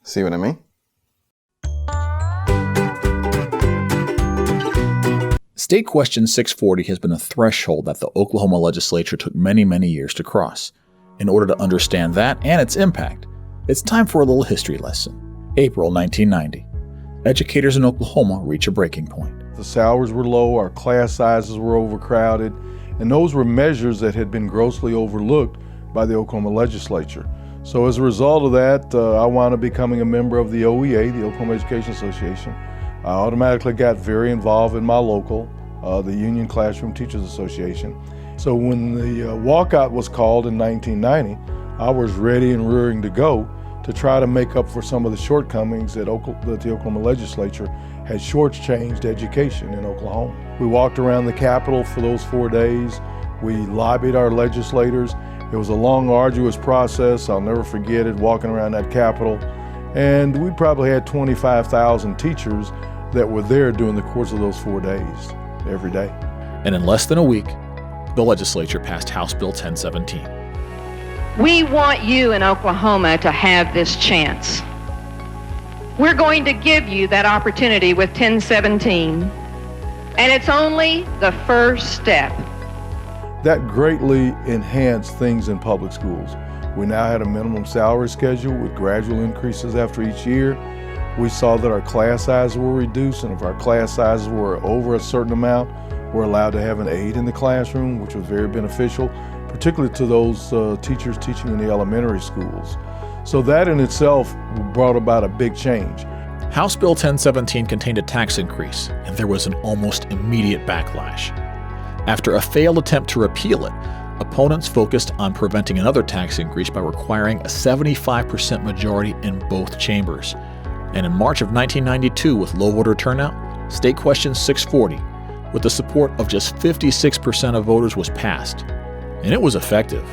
See what I mean? State Question 640 has been a threshold that the Oklahoma legislature took many, many years to cross. In order to understand that and its impact, it's time for a little history lesson. April 1990. Educators in Oklahoma reach a breaking point. The salaries were low, our class sizes were overcrowded, and those were measures that had been grossly overlooked by the Oklahoma legislature. So as a result of that, I wound up becoming a member of the OEA, the Oklahoma Education Association. I automatically got very involved in my local, the Union Classroom Teachers Association. So when the walkout was called in 1990, I was ready and rearing to go to try to make up for some of the shortcomings that the Oklahoma legislature had shortchanged education in Oklahoma. We walked around the Capitol for those 4 days. We lobbied our legislators. It was a long, arduous process. I'll never forget it, walking around that Capitol And we probably had 25,000 teachers that were there during the course of those 4 days, every day. And in less than a week, the legislature passed House Bill 1017. We want you in Oklahoma to have this chance. We're going to give you that opportunity with 1017, and it's only the first step. That greatly enhanced things in public schools. We now had a minimum salary schedule with gradual increases after each year. We saw that our class sizes were reduced, and if our class sizes were over a certain amount, we're allowed to have an aide in the classroom, which was very beneficial, particularly to those teachers teaching in the elementary schools. So that in itself brought about a big change. House Bill 1017 contained a tax increase, and there was an almost immediate backlash. After a failed attempt to repeal it, opponents focused on preventing another tax increase by requiring a 75% majority in both chambers. And in March of 1992, with low voter turnout, State Question 640, with the support of just 56% of voters, was passed. And it was effective.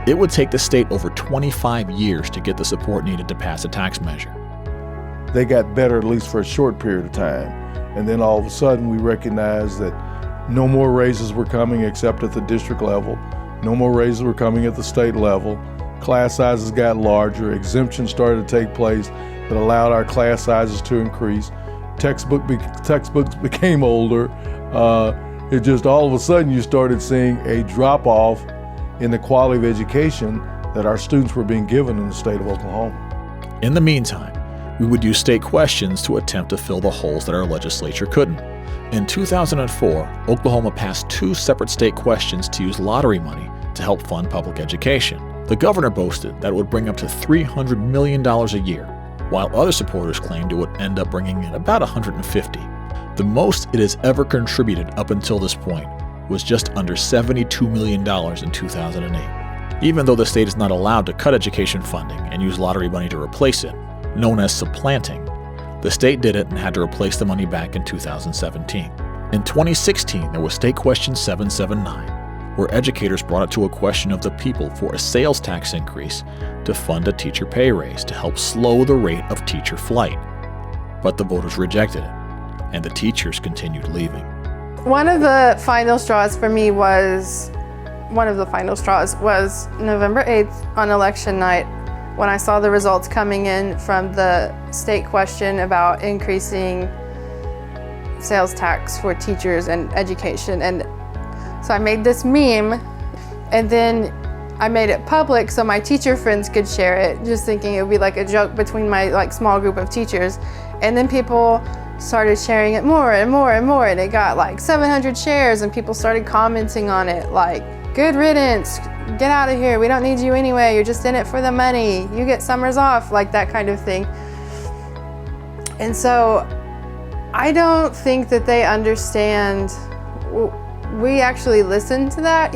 It would take the state over 25 years to get the support needed to pass a tax measure. They got better, at least for a short period of time. And then all of a sudden we recognized that no more raises were coming except at the district level. No more raises were coming at the state level. Class sizes got larger. Exemptions started to take place that allowed our class sizes to increase. Textbooks became older. It just all of a sudden you started seeing a drop off in the quality of education that our students were being given in the state of Oklahoma. In the meantime, we would use state questions to attempt to fill the holes that our legislature couldn't. In 2004, Oklahoma passed 2 separate state questions to use lottery money to help fund public education. The governor boasted that it would bring up to $300 million a year, while other supporters claimed it would end up bringing in about $150. The most it has ever contributed up until this point was just under $72 million in 2008. Even though the state is not allowed to cut education funding and use lottery money to replace it, known as supplanting, the state did it and had to replace the money back in 2017. In 2016, there was State Question 779, where educators brought it to a question of the people for a sales tax increase to fund a teacher pay raise to help slow the rate of teacher flight. But the voters rejected it, and the teachers continued leaving. One of the final straws for me was November 8th on election night, when I saw the results coming in from the state question about increasing sales tax for teachers and education. And so I made this meme, and then I made it public so my teacher friends could share it, just thinking it would be like a joke between my small group of teachers. And then people started sharing it more and more and more, and it got like 700 shares, and people started commenting on it like, "Good riddance, get out of here, we don't need you anyway, you're just in it for the money, you get summers off," like that kind of thing. And so I don't think that they understand. We actually listen to that,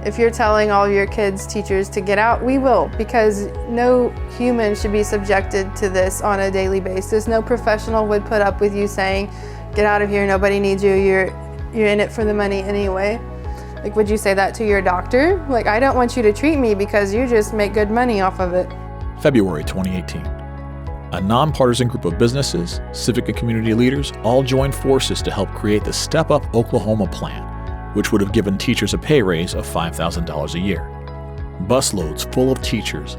If you're telling all of your kids, teachers to get out, we will, because no human should be subjected to this on a daily basis. No professional would put up with you saying, "Get out of here, nobody needs you, you're in it for the money anyway." Like, would you say that to your doctor? Like, I don't want you to treat me because you just make good money off of it. February 2018. A nonpartisan group of businesses, civic and community leaders all joined forces to help create the Step Up Oklahoma plan, which would have given teachers a pay raise of $5,000 a year. Busloads full of teachers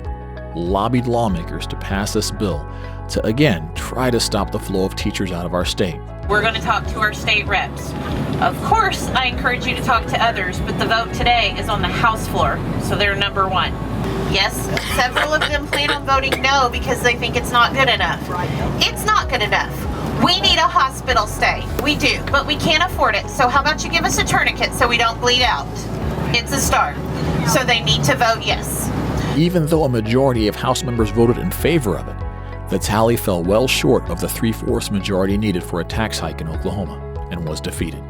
lobbied lawmakers to pass this bill to again try to stop the flow of teachers out of our state. We're going to talk to our state reps. Of course, I encourage you to talk to others, but the vote today is on the House floor, so they're number one. Yes, several of them plan on voting no because they think it's not good enough. It's not good enough. We need a hospital stay. We do, but we can't afford it. So how about you give us a tourniquet so we don't bleed out? It's a start. So they need to vote yes. Even though a majority of House members voted in favor of it, the tally fell well short of the 3/4 majority needed for a tax hike in Oklahoma and was defeated.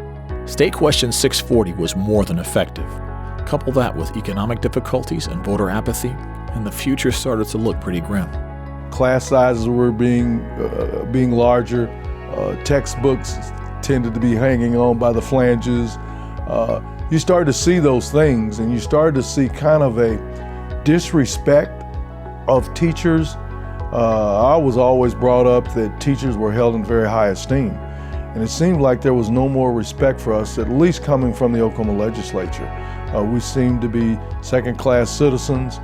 State Question 640 was more than effective. Couple that with economic difficulties and voter apathy, and the future started to look pretty grim. Class sizes were being larger. Textbooks tended to be hanging on by the flanges. You started to see those things, and you started to see kind of a disrespect of teachers I was always brought up that teachers were held in very high esteem. And it seemed like there was no more respect for us, at least coming from the Oklahoma legislature. We seemed to be second-class citizens.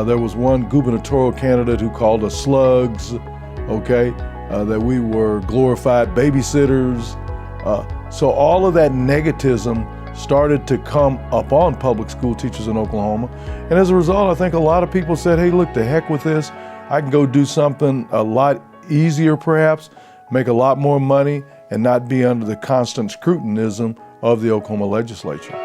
There was one gubernatorial candidate who called us slugs, okay? That we were glorified babysitters. So all of that negativism started to come upon public school teachers in Oklahoma. And as a result, I think a lot of people said, hey, look, the heck with this. I can go do something a lot easier perhaps, make a lot more money, and not be under the constant scrutinism of the Oklahoma legislature.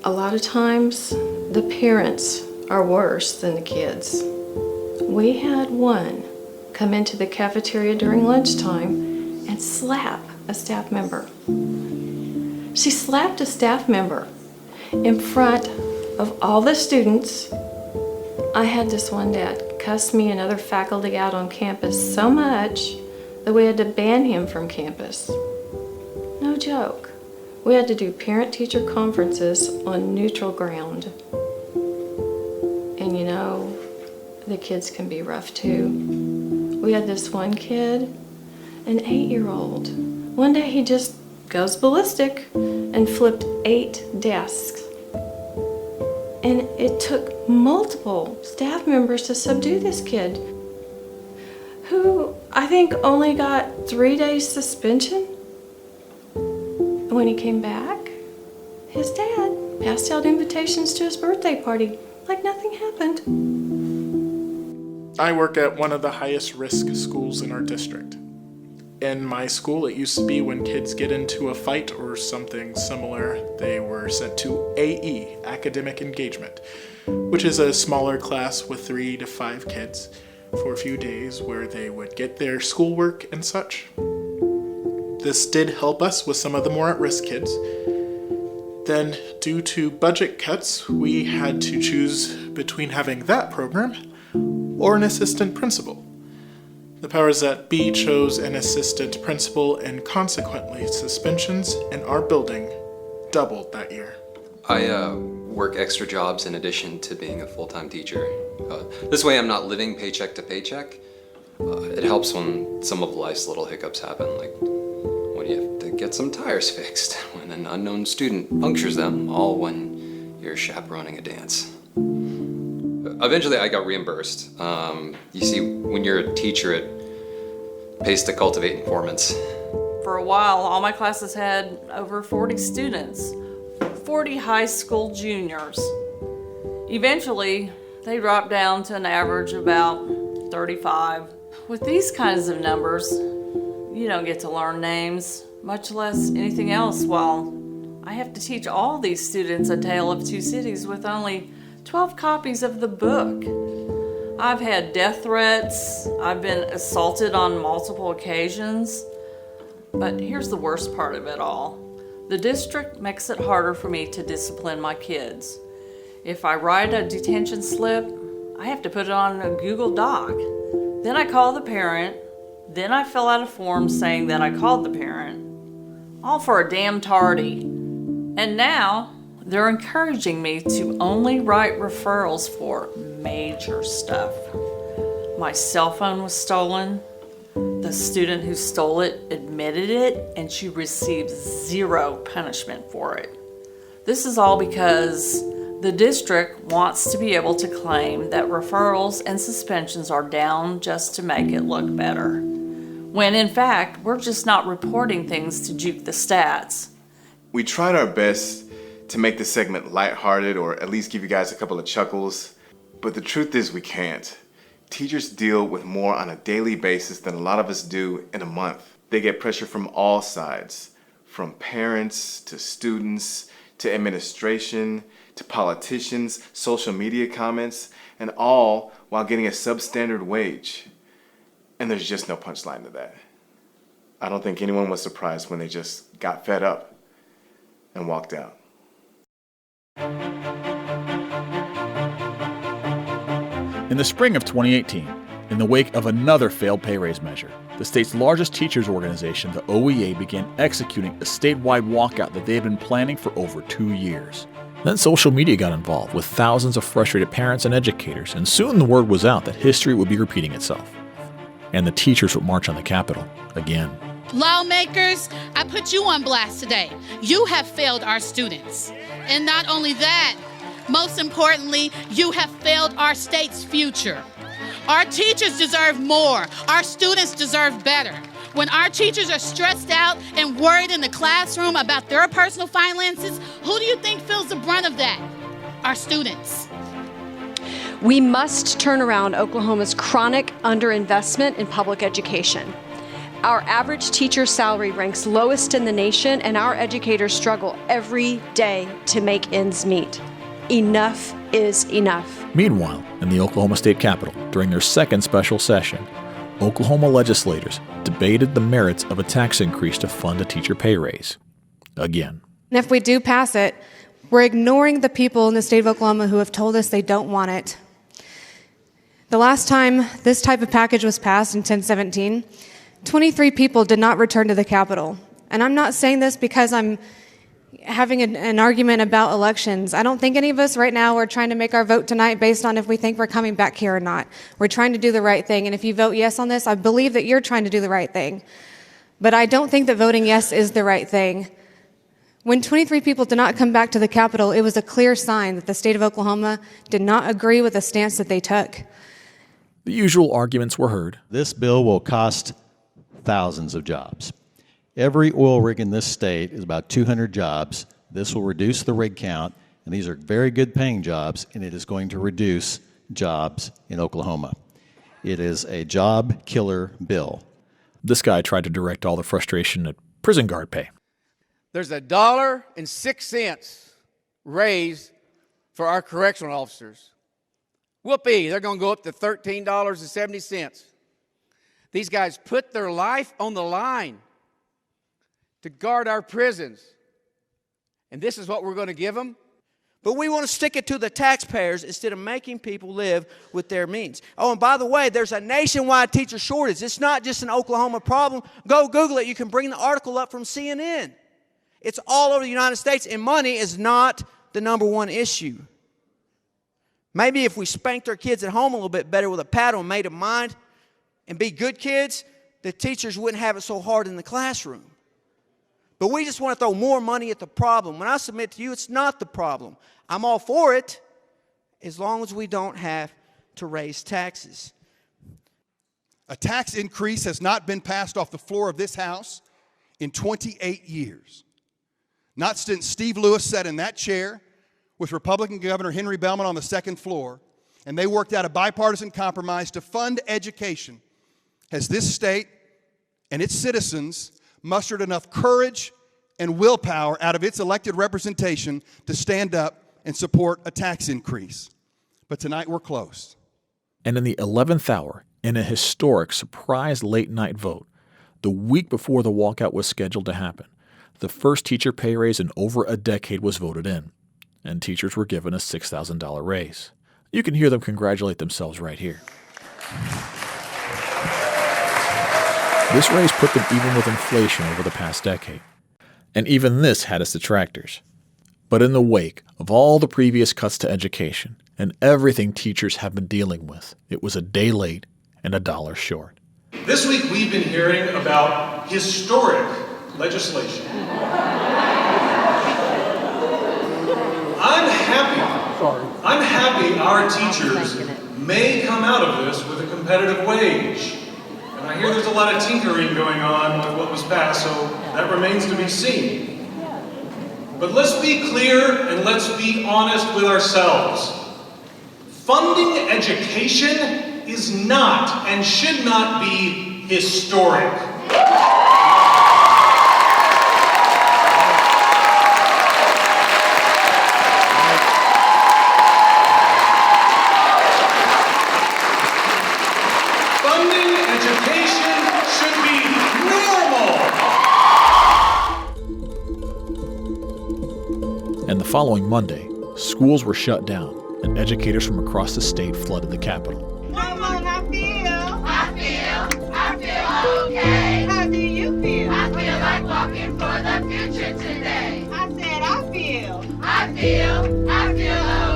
A lot of times the parents are worse than the kids. We had one come into the cafeteria during lunchtime and slap a staff member. She slapped a staff member in front of all the students. I had this one dad cuss me and other faculty out on campus so much that we had to ban him from campus. No joke. We had to do parent-teacher conferences on neutral ground. And you know, the kids can be rough too. We had this one kid, an 8-year-old. One day he just goes ballistic and flipped 8 desks. And it took multiple staff members to subdue this kid, who I think only got 3 days suspension. When he came back, his dad passed out invitations to his birthday party like nothing happened. I work at one of the highest risk schools in our district. In my school, it used to be when kids get into a fight or something similar, they were sent to AE, Academic Engagement, which is a smaller class with 3 to 5 kids for a few days where they would get their schoolwork and such. This did help us with some of the more at-risk kids. Then, due to budget cuts, we had to choose between having that program or an assistant principal. The powers that be chose an assistant principal, and consequently, suspensions in our building doubled that year. I work extra jobs in addition to being a full-time teacher. This way I'm not living paycheck to paycheck. It helps when some of life's little hiccups happen, like when you have to get some tires fixed, when an unknown student punctures them, all when you're chaperoning a dance. Eventually I got reimbursed. You see, when you're a teacher, it pays to cultivate informants. For a while, all my classes had over 40 students, 40 high school juniors. Eventually, they dropped down to an average of about 35. With these kinds of numbers, you don't get to learn names, much less anything else, while I have to teach all these students A Tale of Two Cities with only 12 copies of the book. I've had death threats, I've been assaulted on multiple occasions, but here's the worst part of it all. The district makes it harder for me to discipline my kids. If I write a detention slip, I have to put it on a Google Doc. Then I call the parent, then I fill out a form saying that I called the parent, all for a damn tardy. And now, they're encouraging me to only write referrals for major stuff. My cell phone was stolen. The student who stole it admitted it, and she received 0 punishment for it. This is all because the district wants to be able to claim that referrals and suspensions are down just to make it look better, when in fact, we're just not reporting things to juke the stats. We tried our best to make this segment lighthearted or at least give you guys a couple of chuckles, but the truth is we can't. Teachers deal with more on a daily basis than a lot of us do in a month. They get pressure from all sides, from parents to students to administration to politicians, social media comments, and all while getting a substandard wage. And there's just no punchline to that. I don't think anyone was surprised when they just got fed up and walked out. In the spring of 2018, In the wake of another failed pay raise measure, the state's largest teachers organization, the OEA, began executing a statewide walkout that they had been planning for over 2 years. Then social media got involved with thousands of frustrated parents and educators, and soon the word was out that history would be repeating itself. And the teachers would march on the Capitol again. Lawmakers, I put you on blast today. You have failed our students. And not only that, most importantly, you have failed our state's future. Our teachers deserve more. Our students deserve better. When our teachers are stressed out and worried in the classroom about their personal finances, who do you think feels the brunt of that? Our students. We must turn around Oklahoma's chronic underinvestment in public education. Our average teacher salary ranks lowest in the nation, and our educators struggle every day to make ends meet. Enough is enough. Meanwhile, in the Oklahoma State Capitol, during their second special session, Oklahoma legislators debated the merits of a tax increase to fund a teacher pay raise. Again. And if we do pass it, we're ignoring the people in the state of Oklahoma who have told us they don't want it. The last time this type of package was passed in 2017, 23 people did not return to the Capitol. And I'm not saying this because I'm having an argument about elections. I don't think any of us right now are trying to make our vote tonight based on if we think we're coming back here or not. We're trying to do the right thing. And if you vote yes on this, I believe that you're trying to do the right thing. But I don't think that voting yes is the right thing. When 23 people did not come back to the Capitol, it was a clear sign that the state of Oklahoma did not agree with the stance that they took. The usual arguments were heard. This bill will cost thousands of jobs. Every oil rig in this state is about 200 jobs. This will reduce the rig count, and these are very good paying jobs, and it is going to reduce jobs in Oklahoma. It is a job killer bill. This guy tried to direct all the frustration at prison guard pay. There's $1.06 raise for our correctional officers. Whoopee, they're going to go up to $13.70. These guys put their life on the line to guard our prisons. And this is what we're going to give them? But we want to stick it to the taxpayers instead of making people live with their means. Oh, and by the way, there's a nationwide teacher shortage. It's not just an Oklahoma problem. Go Google it. You can bring the article up from CNN. It's all over the United States, and money is not the number one issue. Maybe if we spanked our kids at home a little bit better with a paddle and made them mind and be good kids, the teachers wouldn't have it so hard in the classroom. But we just want to throw more money at the problem. When I submit to you, it's not the problem. I'm all for it as long as we don't have to raise taxes. A tax increase has not been passed off the floor of this House in 28 years. Not since Steve Lewis sat in that chair with Republican Governor Henry Bellman on the second floor, and they worked out a bipartisan compromise to fund education, has this state and its citizens mustered enough courage and willpower out of its elected representation to stand up and support a tax increase. But tonight we're close. And in the 11th hour, in a historic surprise late-night vote, the week before the walkout was scheduled to happen, the first teacher pay raise in over a decade was voted in, and teachers were given a $6,000 raise. You can hear them congratulate themselves right here. This raise put them even with inflation over the past decade. And even this had its detractors. But in the wake of all the previous cuts to education and everything teachers have been dealing with, it was a day late and a dollar short. This week we've been hearing about historic legislation. I'm happy our teachers may come out of this with a competitive wage. And I hear there's a lot of tinkering going on with what was passed, so that remains to be seen. But let's be clear and let's be honest with ourselves. Funding education is not and should not be historic. And the following Monday, schools were shut down, and educators from across the state flooded the Capitol. Come on, I feel future today. I said I feel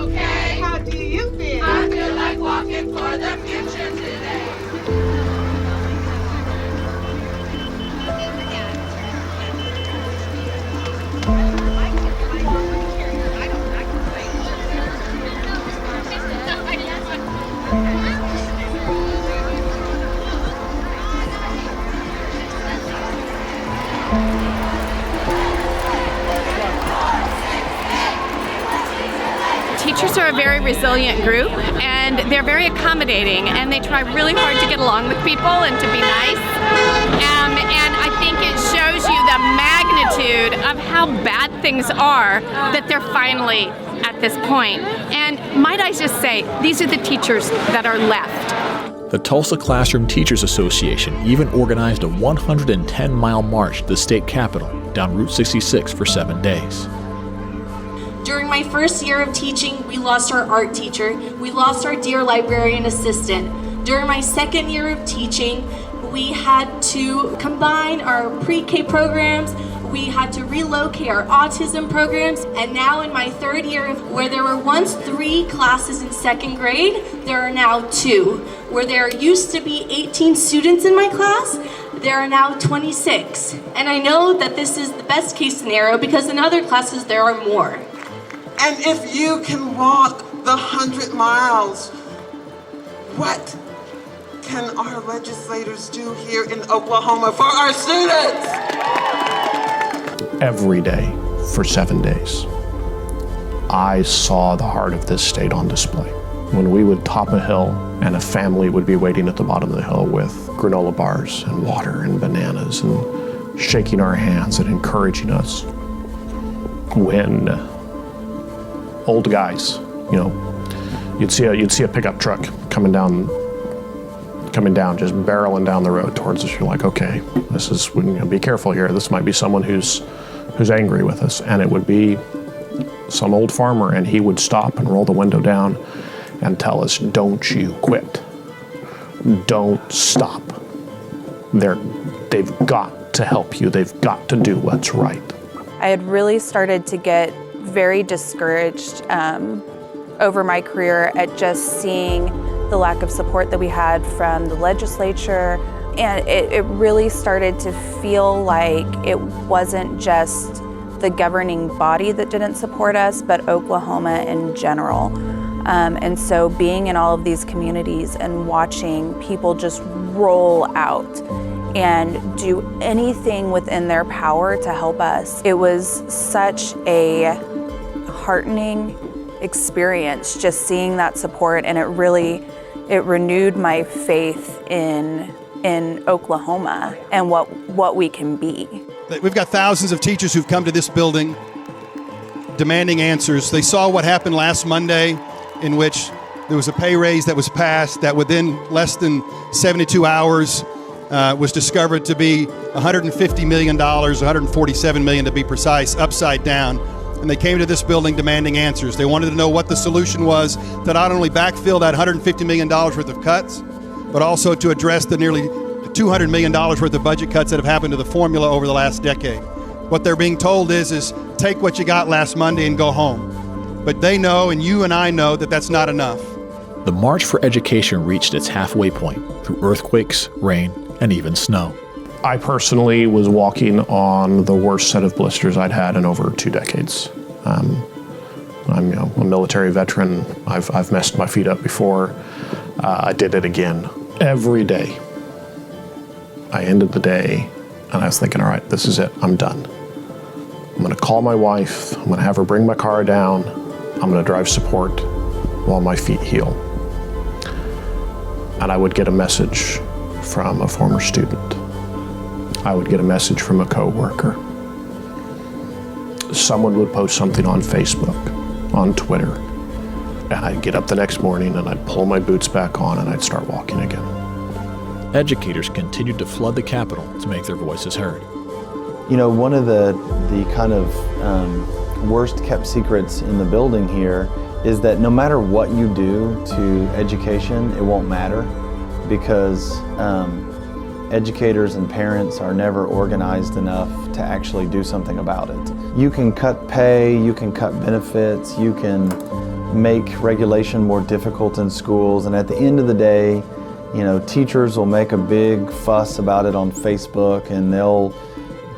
okay. How do you feel? I feel like walking for the future today. Teachers are a very resilient group, and they're very accommodating, and they try really hard to get along with people and to be nice. And I think it shows you the magnitude of how bad things are that they're finally at this point. And might I just say, these are the teachers that are left. The Tulsa Classroom Teachers Association even organized a 110-mile march to the state capitol down Route 66 for 7 days. During my first year of teaching, we lost our art teacher. We lost our dear librarian assistant. During my second year of teaching, we had to combine our pre-K programs. We had to relocate our autism programs. And now in my third year, where there were once 3 classes in second grade, there are now 2. Where there used to be 18 students in my class, there are now 26. And I know that this is the best case scenario because in other classes there are more. And if you can walk the 100 miles, what can our legislators do here in Oklahoma for our students? Every day for 7 days, I saw the heart of this state on display. When we would top a hill and a family would be waiting at the bottom of the hill with granola bars and water and bananas and shaking our hands and encouraging us. When old guys, you'd see a pickup truck coming down, just barreling down the road towards us. You're like, okay, this is, be careful here. This might be someone who's angry with us. And it would be some old farmer, and he would stop and roll the window down and tell us, don't you quit. Don't stop. They've got to help you. They've got to do what's right. I had really started to get very discouraged over my career at just seeing the lack of support that we had from the legislature. And it really started to feel like it wasn't just the governing body that didn't support us, but Oklahoma in general. And so being in all of these communities and watching people just roll out and do anything within their power to help us, it was such a heartening experience just seeing that support, and it renewed my faith in Oklahoma and what we can be. We've got thousands of teachers who've come to this building demanding answers. They saw what happened last Monday, in which there was a pay raise that was passed that within less than 72 hours was discovered to be $150 million, $147 million to be precise, upside down. And they came to this building demanding answers. They wanted to know what the solution was to not only backfill that $150 million worth of cuts, but also to address the nearly $200 million worth of budget cuts that have happened to the formula over the last decade. What they're being told is take what you got last Monday and go home. But they know, and you and I know, that that's not enough. The March for Education reached its halfway point through earthquakes, rain, and even snow. I personally was walking on the worst set of blisters I'd had in over 2 decades. I'm a military veteran. I've messed my feet up before. I did it again. Every day, I ended the day, and I was thinking, all right, this is it. I'm done. I'm going to call my wife. I'm going to have her bring my car down. I'm going to drive support while my feet heal. And I would get a message from a former student. I would get a message from a coworker. Someone would post something on Facebook, on Twitter, and I'd get up the next morning and I'd pull my boots back on and I'd start walking again. Educators continued to flood the Capitol to make their voices heard. One of the kind of worst kept secrets in the building here is that no matter what you do to education, it won't matter, because educators and parents are never organized enough to actually do something about it. You can cut pay, you can cut benefits, you can make regulation more difficult in schools, and at the end of the day, teachers will make a big fuss about it on Facebook and they'll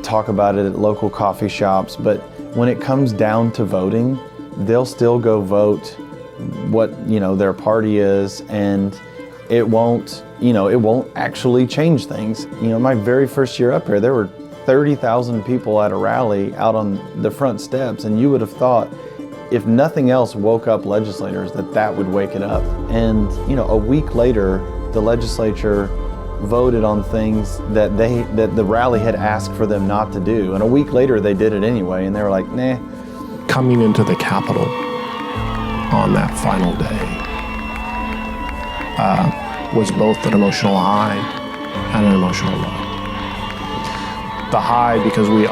talk about it at local coffee shops, but when it comes down to voting, they'll still go vote what their party is, and it won't actually change things. My very first year up here, there were 30,000 people at a rally out on the front steps, and you would have thought if nothing else woke up legislators that would wake it up. And a week later, the legislature voted on things that the rally had asked for them not to do, and a week later they did it anyway, and they were like, nah. Coming into the Capitol on that final day was both an emotional high and an emotional low. The high because we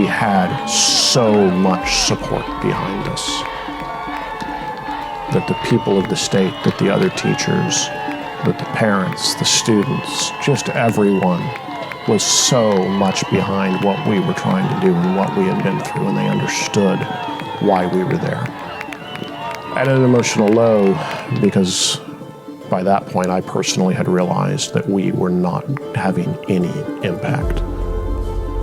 had so much support behind us, that the people of the state, that the other teachers, that the parents, the students, just everyone was so much behind what we were trying to do and what we had been through, and they understood why we were there. At an emotional low, because by that point I personally had realized that we were not having any impact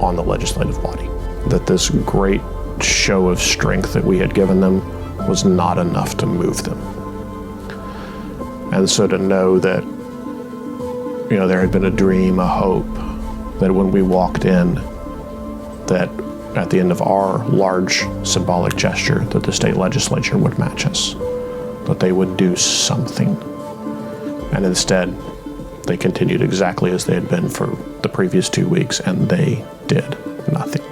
on the legislative body, that this great show of strength that we had given them was not enough to move them. And so to know that, there had been a dream, a hope, that when we walked in, that at the end of our large symbolic gesture, that the state legislature would match us, that they would do something. And instead, they continued exactly as they had been for the previous 2 weeks, and they did nothing.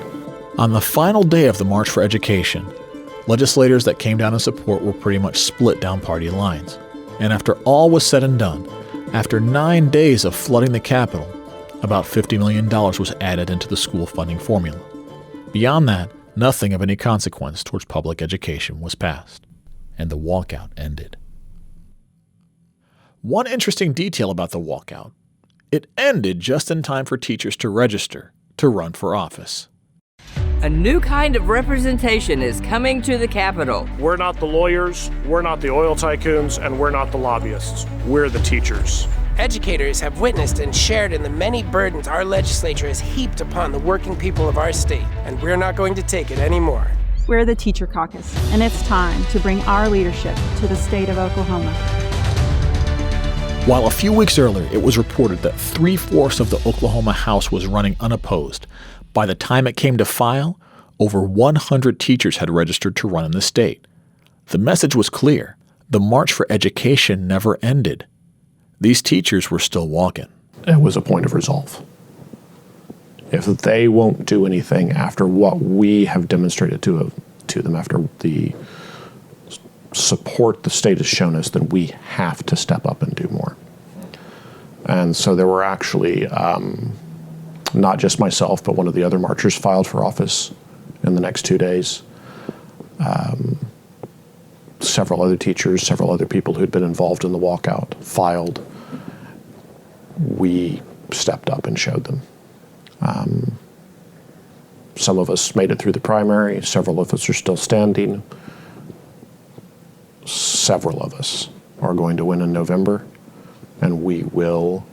On the final day of the March for Education, legislators that came down in support were pretty much split down party lines. And after all was said and done, after 9 days of flooding the Capitol, about $50 million was added into the school funding formula. Beyond that, nothing of any consequence towards public education was passed, and the walkout ended. One interesting detail about the walkout: it ended just in time for teachers to register to run for office. A new kind of representation is coming to the Capitol. We're not the lawyers, we're not the oil tycoons, and we're not the lobbyists. We're the teachers. Educators have witnessed and shared in the many burdens our legislature has heaped upon the working people of our state, and we're not going to take it anymore. We're the Teacher Caucus, and it's time to bring our leadership to the state of Oklahoma. While a few weeks earlier it was reported that 3/4 of the Oklahoma House was running unopposed, by the time it came to file, over 100 teachers had registered to run in the state. The message was clear. The March for Education never ended. These teachers were still walking. It was a point of resolve. If they won't do anything after what we have demonstrated to them, after the support the state has shown us, then we have to step up and do more. And so there were actually not just myself, but one of the other marchers filed for office in the next 2 days. Several other teachers, several other people who'd been involved in the walkout filed. We stepped up and showed them. Some of us made it through the primary. Several of us are still standing. Several of us are going to win in November, and we will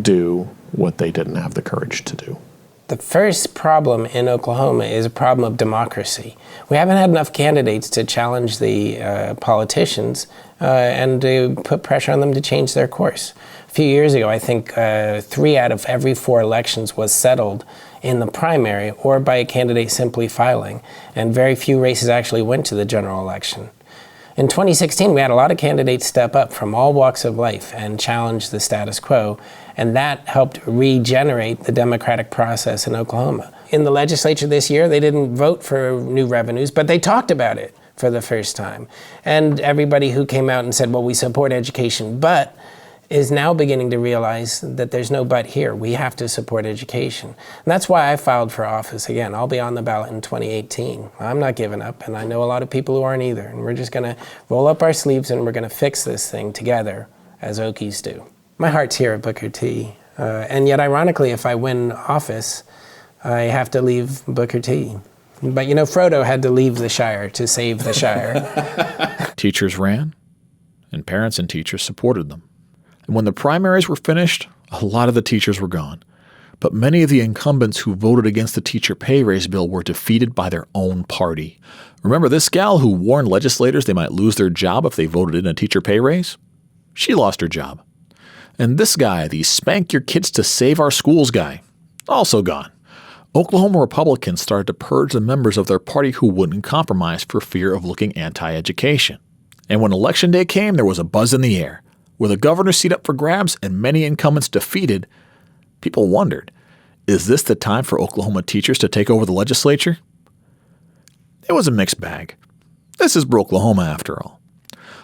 do what they didn't have the courage to do. The first problem in Oklahoma is a problem of democracy. We haven't had enough candidates to challenge the politicians and to put pressure on them to change their course. A few years ago, I think 3 out of every 4 elections was settled in the primary or by a candidate simply filing, and very few races actually went to the general election. In 2016, we had a lot of candidates step up from all walks of life and challenge the status quo, and that helped regenerate the democratic process in Oklahoma. In the legislature this year, they didn't vote for new revenues, but they talked about it for the first time. And everybody who came out and said, well, we support education, but is now beginning to realize that there's no but here. We have to support education. And that's why I filed for office again. I'll be on the ballot in 2018. I'm not giving up, and I know a lot of people who aren't either. And we're just gonna roll up our sleeves and we're gonna fix this thing together as Okies do. My heart's here at Booker T. And yet, ironically, if I win office, I have to leave Booker T. But you know, Frodo had to leave the Shire to save the Shire. Teachers ran, and parents and teachers supported them. And when the primaries were finished, a lot of the teachers were gone. But many of the incumbents who voted against the teacher pay raise bill were defeated by their own party. Remember this gal who warned legislators they might lose their job if they voted in a teacher pay raise? She lost her job. And this guy, the spank your kids to save our schools guy, also gone. Oklahoma Republicans started to purge the members of their party who wouldn't compromise for fear of looking anti-education. And when Election Day came, there was a buzz in the air. With a governor's seat up for grabs and many incumbents defeated, people wondered, is this the time for Oklahoma teachers to take over the legislature? It was a mixed bag. This is Brokelahoma after all.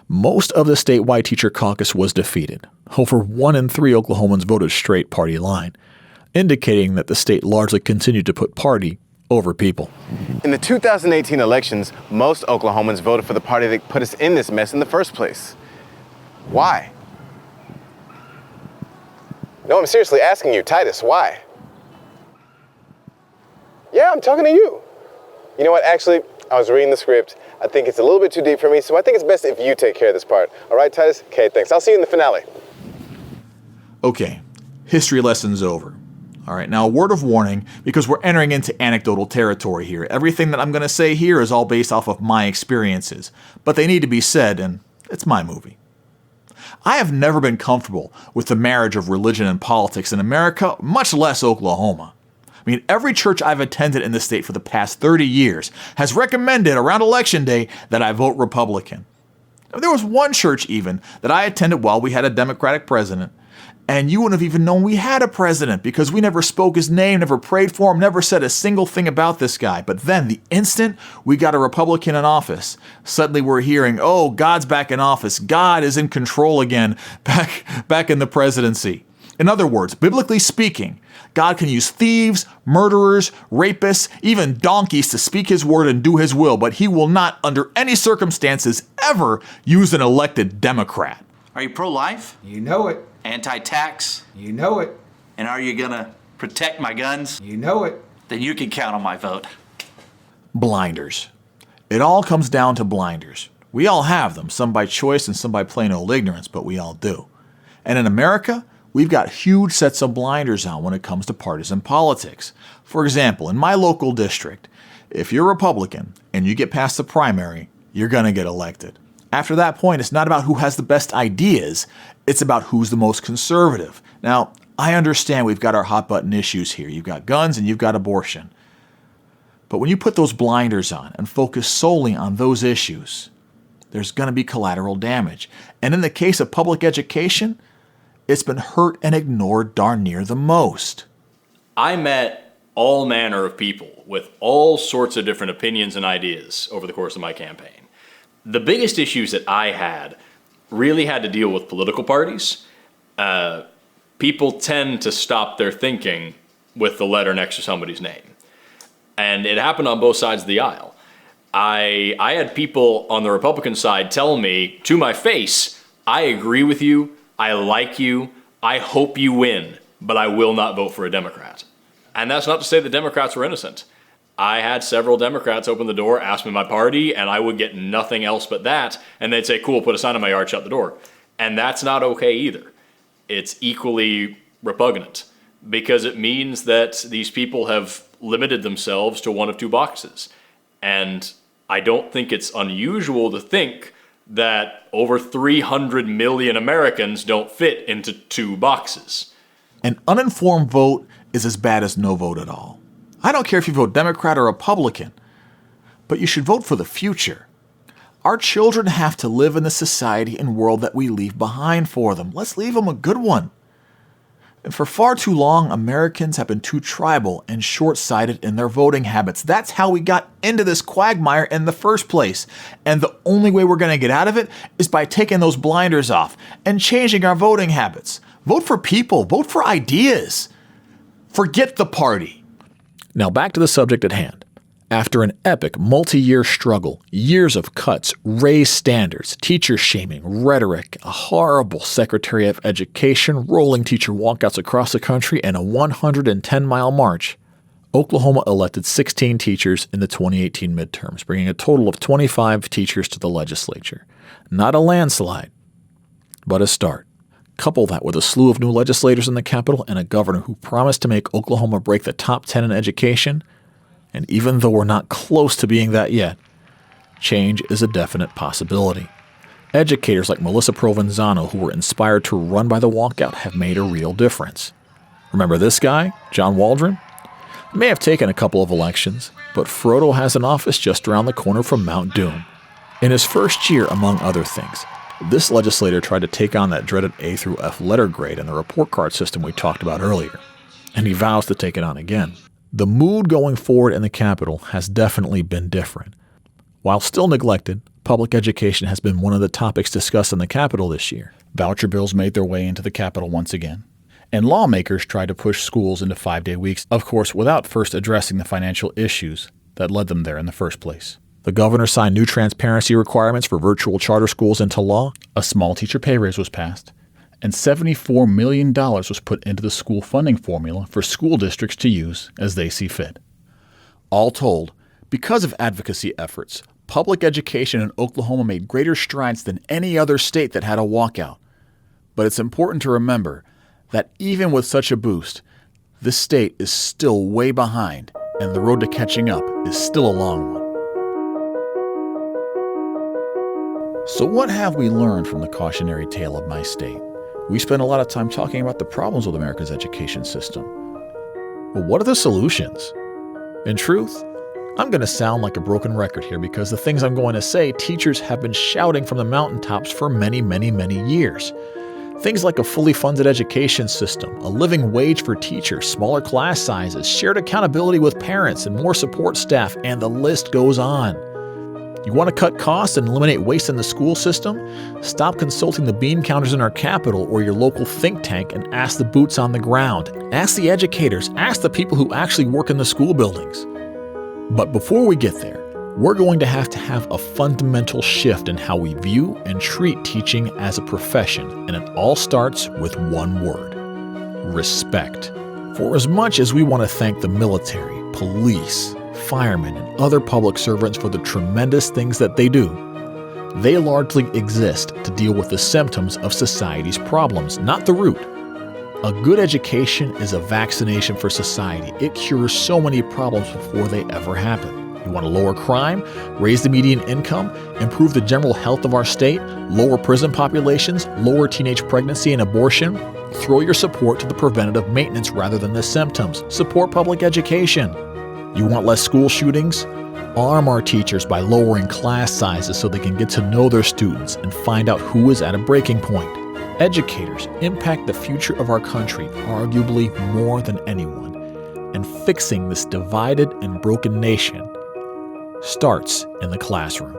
Most of the statewide teacher caucus was defeated. Over 1 in 3 Oklahomans voted straight party line, indicating that the state largely continued to put party over people. In the 2018 elections, most Oklahomans voted for the party that put us in this mess in the first place. Why? No, I'm seriously asking you, Titus, why? Yeah, I'm talking to you. You know what, actually, I was reading the script. I think it's a little bit too deep for me, so I think it's best if you take care of this part. All right, Titus? Okay, thanks. I'll see you in the finale. Okay, history lesson's over. All right, now a word of warning, because we're entering into anecdotal territory here. Everything that I'm going to say here is all based off of my experiences, but they need to be said, and it's my movie. I have never been comfortable with the marriage of religion and politics in America, much less Oklahoma. I mean, every church I've attended in the state for the past 30 years has recommended around Election Day that I vote Republican. There was one church even that I attended while we had a Democratic president, and you wouldn't have even known we had a president because we never spoke his name, never prayed for him, never said a single thing about this guy. But then the instant we got a Republican in office, suddenly we're hearing, oh, God's back in office. God is in control again, back in the presidency. In other words, biblically speaking, God can use thieves, murderers, rapists, even donkeys to speak his word and do his will, but he will not, under any circumstances, ever use an elected Democrat. Are you pro-life? You know it. Anti-tax? You know it. And are you gonna protect my guns? You know it. Then you can count on my vote. Blinders. It all comes down to blinders. We all have them, some by choice and some by plain old ignorance, but we all do. And in America, we've got huge sets of blinders on when it comes to partisan politics. For example, in my local district, if you're Republican and you get past the primary, you're going to get elected. After that point, it's not about who has the best ideas, it's about who's the most conservative. Now, I understand we've got our hot button issues here. You've got guns and you've got abortion. But when you put those blinders on and focus solely on those issues, there's going to be collateral damage. And in the case of public education, it's been hurt and ignored darn near the most. I met all manner of people with all sorts of different opinions and ideas over the course of my campaign. The biggest issues that I had really had to deal with political parties. People tend to stop their thinking with the letter next to somebody's name. And it happened on both sides of the aisle. I had people on the Republican side tell me to my face, I agree with you, I like you, I hope you win, but I will not vote for a Democrat. And that's not to say the Democrats were innocent. I had several Democrats open the door, ask me my party, and I would get nothing else but that, and they'd say, cool, put a sign on my yard, shut the door. And that's not okay either. It's equally repugnant, because it means that these people have limited themselves to one of two boxes. And I don't think it's unusual to think that over 300 million Americans don't fit into two boxes. An uninformed vote is as bad as no vote at all. I don't care if you vote Democrat or Republican, but you should vote for the future. Our children have to live in the society and world that we leave behind for them. Let's leave them a good one. And for far too long, Americans have been too tribal and short-sighted in their voting habits. That's how we got into this quagmire in the first place. And the only way we're going to get out of it is by taking those blinders off and changing our voting habits. Vote for people. Vote for ideas. Forget the party. Now back to the subject at hand. After an epic multi-year struggle, years of cuts, raised standards, teacher shaming, rhetoric, a horrible Secretary of Education, rolling teacher walkouts across the country, and a 110-mile march, Oklahoma elected 16 teachers in the 2018 midterms, bringing a total of 25 teachers to the legislature. Not a landslide, but a start. Couple that with a slew of new legislators in the Capitol and a governor who promised to make Oklahoma break the top 10 in education, and even though we're not close to being that yet, change is a definite possibility. Educators like Melissa Provenzano, who were inspired to run by the walkout, have made a real difference. Remember this guy, John Waldron? It may have taken a couple of elections, but Frodo has an office just around the corner from Mount Doom. In his first year, among other things, this legislator tried to take on that dreaded A through F letter grade in the report card system we talked about earlier, and he vows to take it on again. The mood going forward in the Capitol has definitely been different. While still neglected, public education has been one of the topics discussed in the Capitol this year. Voucher bills made their way into the Capitol once again, and lawmakers tried to push schools into 5-day weeks, of course without first addressing the financial issues that led them there in the first place. The governor signed new transparency requirements for virtual charter schools into law, a small teacher pay raise was passed, and $74 million was put into the school funding formula for school districts to use as they see fit. All told, because of advocacy efforts, public education in Oklahoma made greater strides than any other state that had a walkout. But it's important to remember that even with such a boost, this state is still way behind, and the road to catching up is still a long one. So what have we learned from the cautionary tale of my state? We spend a lot of time talking about the problems with America's education system. But what are the solutions? In truth, I'm going to sound like a broken record here because the things I'm going to say, teachers have been shouting from the mountaintops for many, many, many years. Things like a fully funded education system, a living wage for teachers, smaller class sizes, shared accountability with parents, and more support staff, and the list goes on. You want to cut costs and eliminate waste in the school system? Stop consulting the bean counters in our capital or your local think tank and ask the boots on the ground. Ask the educators. Ask the people who actually work in the school buildings. But before we get there, we're going to have a fundamental shift in how we view and treat teaching as a profession, and it all starts with one word: respect. For as much as we want to thank the military, police, firemen, and other public servants for the tremendous things that they do, they largely exist to deal with the symptoms of society's problems, not the root. A good education is a vaccination for society. It cures so many problems before they ever happen. You want to lower crime, raise the median income, improve the general health of our state, lower prison populations, lower teenage pregnancy and abortion? Throw your support to the preventative maintenance rather than the symptoms. Support public education. You want less school shootings? Arm our teachers by lowering class sizes so they can get to know their students and find out who is at a breaking point. Educators impact the future of our country arguably more than anyone, and fixing this divided and broken nation starts in the classroom.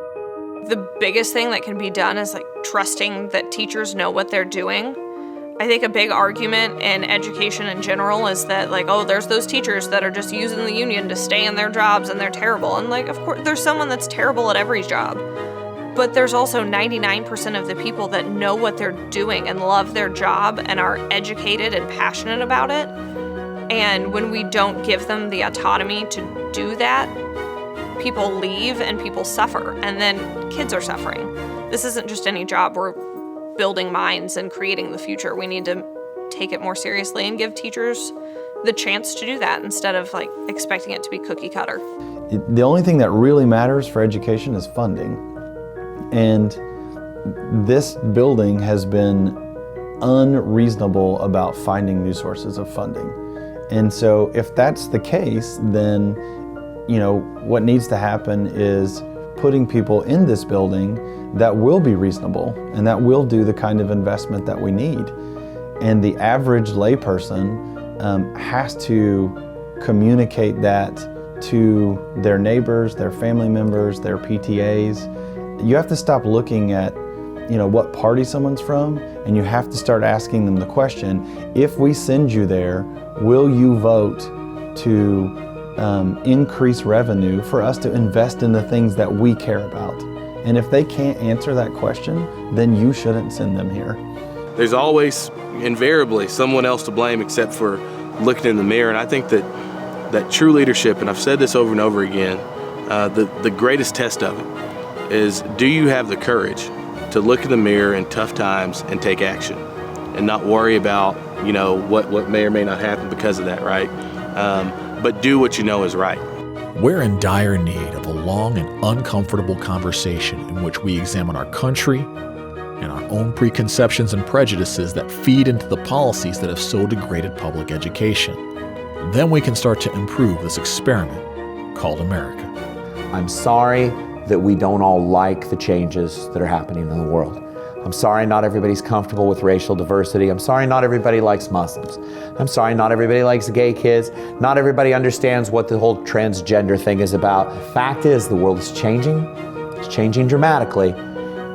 The biggest thing that can be done is trusting that teachers know what they're doing. I think a big argument in education in general is that there's those teachers that are just using the union to stay in their jobs and they're terrible. And of course there's someone that's terrible at every job. But there's also 99% of the people that know what they're doing and love their job and are educated and passionate about it. And when we don't give them the autonomy to do that, people leave and people suffer, and then kids are suffering. This isn't just any job. We're building minds and creating the future. We need to take it more seriously and give teachers the chance to do that instead of expecting it to be cookie cutter. The only thing that really matters for education is funding. And this building has been unreasonable about finding new sources of funding. And so if that's the case, then what needs to happen is putting people in this building that will be reasonable and that will do the kind of investment that we need. And the average layperson has to communicate that to their neighbors, their family members, their PTAs. You have to stop looking at what party someone's from, and you have to start asking them the question, if we send you there, will you vote to increase revenue for us to invest in the things that we care about. And if they can't answer that question, then you shouldn't send them here. There's always, invariably, someone else to blame except for looking in the mirror. And I think that true leadership, and I've said this over and over again, the greatest test of it is, do you have the courage to look in the mirror in tough times and take action and not worry about, what may or may not happen because of that, right? But do what you know is right. We're in dire need of a long and uncomfortable conversation in which we examine our country and our own preconceptions and prejudices that feed into the policies that have so degraded public education. Then we can start to improve this experiment called America. I'm sorry that we don't all like the changes that are happening in the world. I'm sorry not everybody's comfortable with racial diversity. I'm sorry not everybody likes Muslims. I'm sorry not everybody likes gay kids. Not everybody understands what the whole transgender thing is about. The fact is, the world is changing. It's changing dramatically.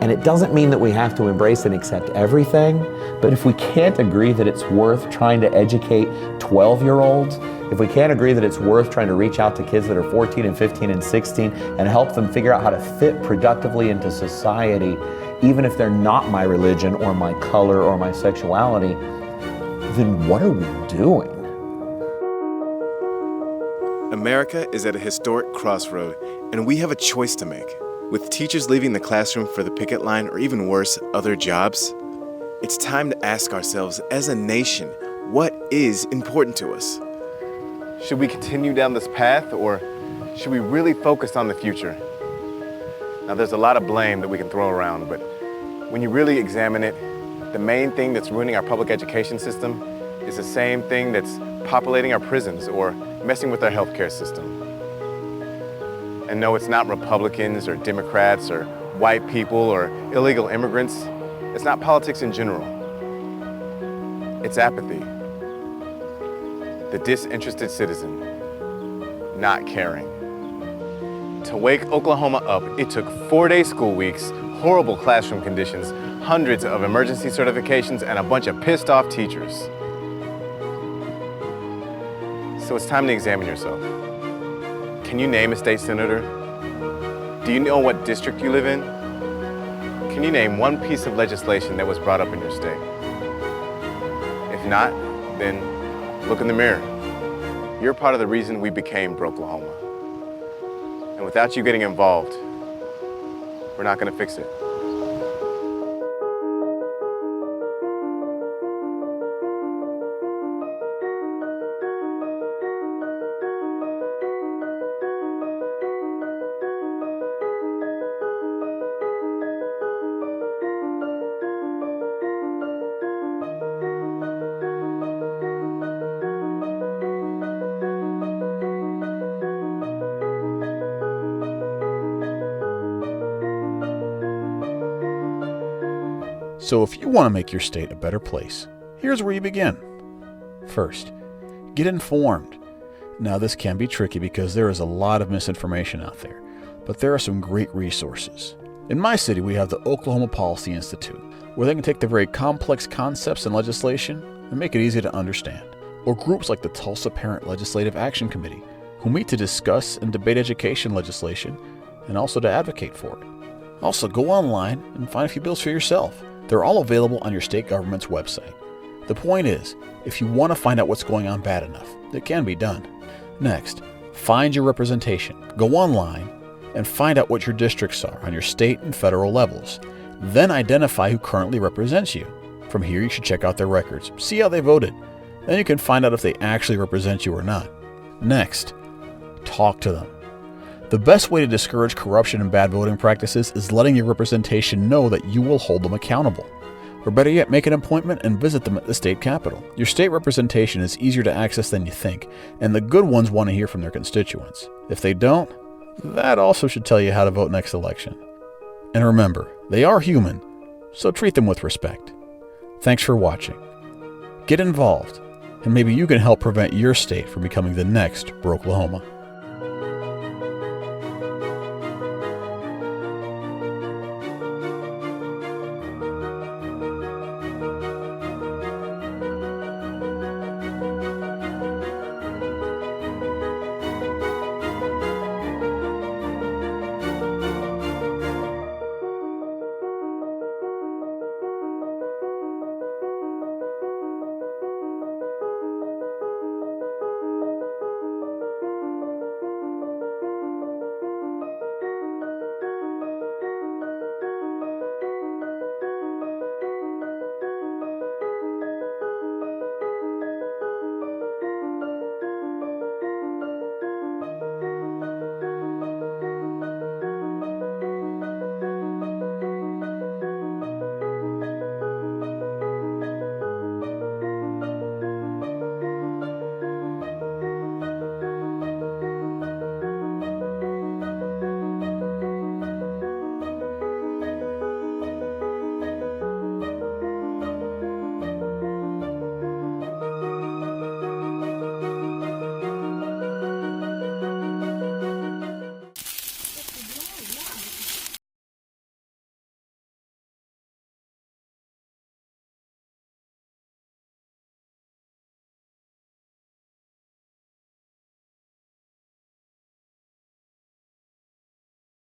And it doesn't mean that we have to embrace and accept everything, but if we can't agree that it's worth trying to educate 12-year-olds, if we can't agree that it's worth trying to reach out to kids that are 14 and 15 and 16 and help them figure out how to fit productively into society, even if they're not my religion or my color or my sexuality, then what are we doing? America is at a historic crossroad, and we have a choice to make. With teachers leaving the classroom for the picket line, or even worse, other jobs, it's time to ask ourselves, as a nation, what is important to us? Should we continue down this path, or should we really focus on the future? Now, there's a lot of blame that we can throw around, but when you really examine it, the main thing that's ruining our public education system is the same thing that's populating our prisons or messing with our healthcare system. And no, it's not Republicans or Democrats or white people or illegal immigrants. It's not politics in general. It's apathy. The disinterested citizen, not caring. To wake Oklahoma up, it took 4-day school weeks, horrible classroom conditions, hundreds of emergency certifications, and a bunch of pissed off teachers. So it's time to examine yourself. Can you name a state senator? Do you know what district you live in? Can you name one piece of legislation that was brought up in your state? If not, then look in the mirror. You're part of the reason we became Brokelahoma. And without you getting involved, we're not going to fix it. So if you want to make your state a better place, here's where you begin. First, get informed. Now, this can be tricky because there is a lot of misinformation out there, but there are some great resources. In my city, we have the Oklahoma Policy Institute, where they can take the very complex concepts and legislation and make it easy to understand. Or groups like the Tulsa Parent Legislative Action Committee, who meet to discuss and debate education legislation and also to advocate for it. Also, go online and find a few bills for yourself. They're all available on your state government's website. The point is, if you want to find out what's going on bad enough, it can be done. Next, find your representation. Go online and find out what your districts are on your state and federal levels. Then identify who currently represents you. From here, you should check out their records, see how they voted. Then you can find out if they actually represent you or not. Next, talk to them. The best way to discourage corruption and bad voting practices is letting your representation know that you will hold them accountable. Or better yet, make an appointment and visit them at the state capitol. Your state representation is easier to access than you think, and the good ones want to hear from their constituents. If they don't, that also should tell you how to vote next election. And remember, they are human, so treat them with respect. Thanks for watching. Get involved, and maybe you can help prevent your state from becoming the next Brokelahoma.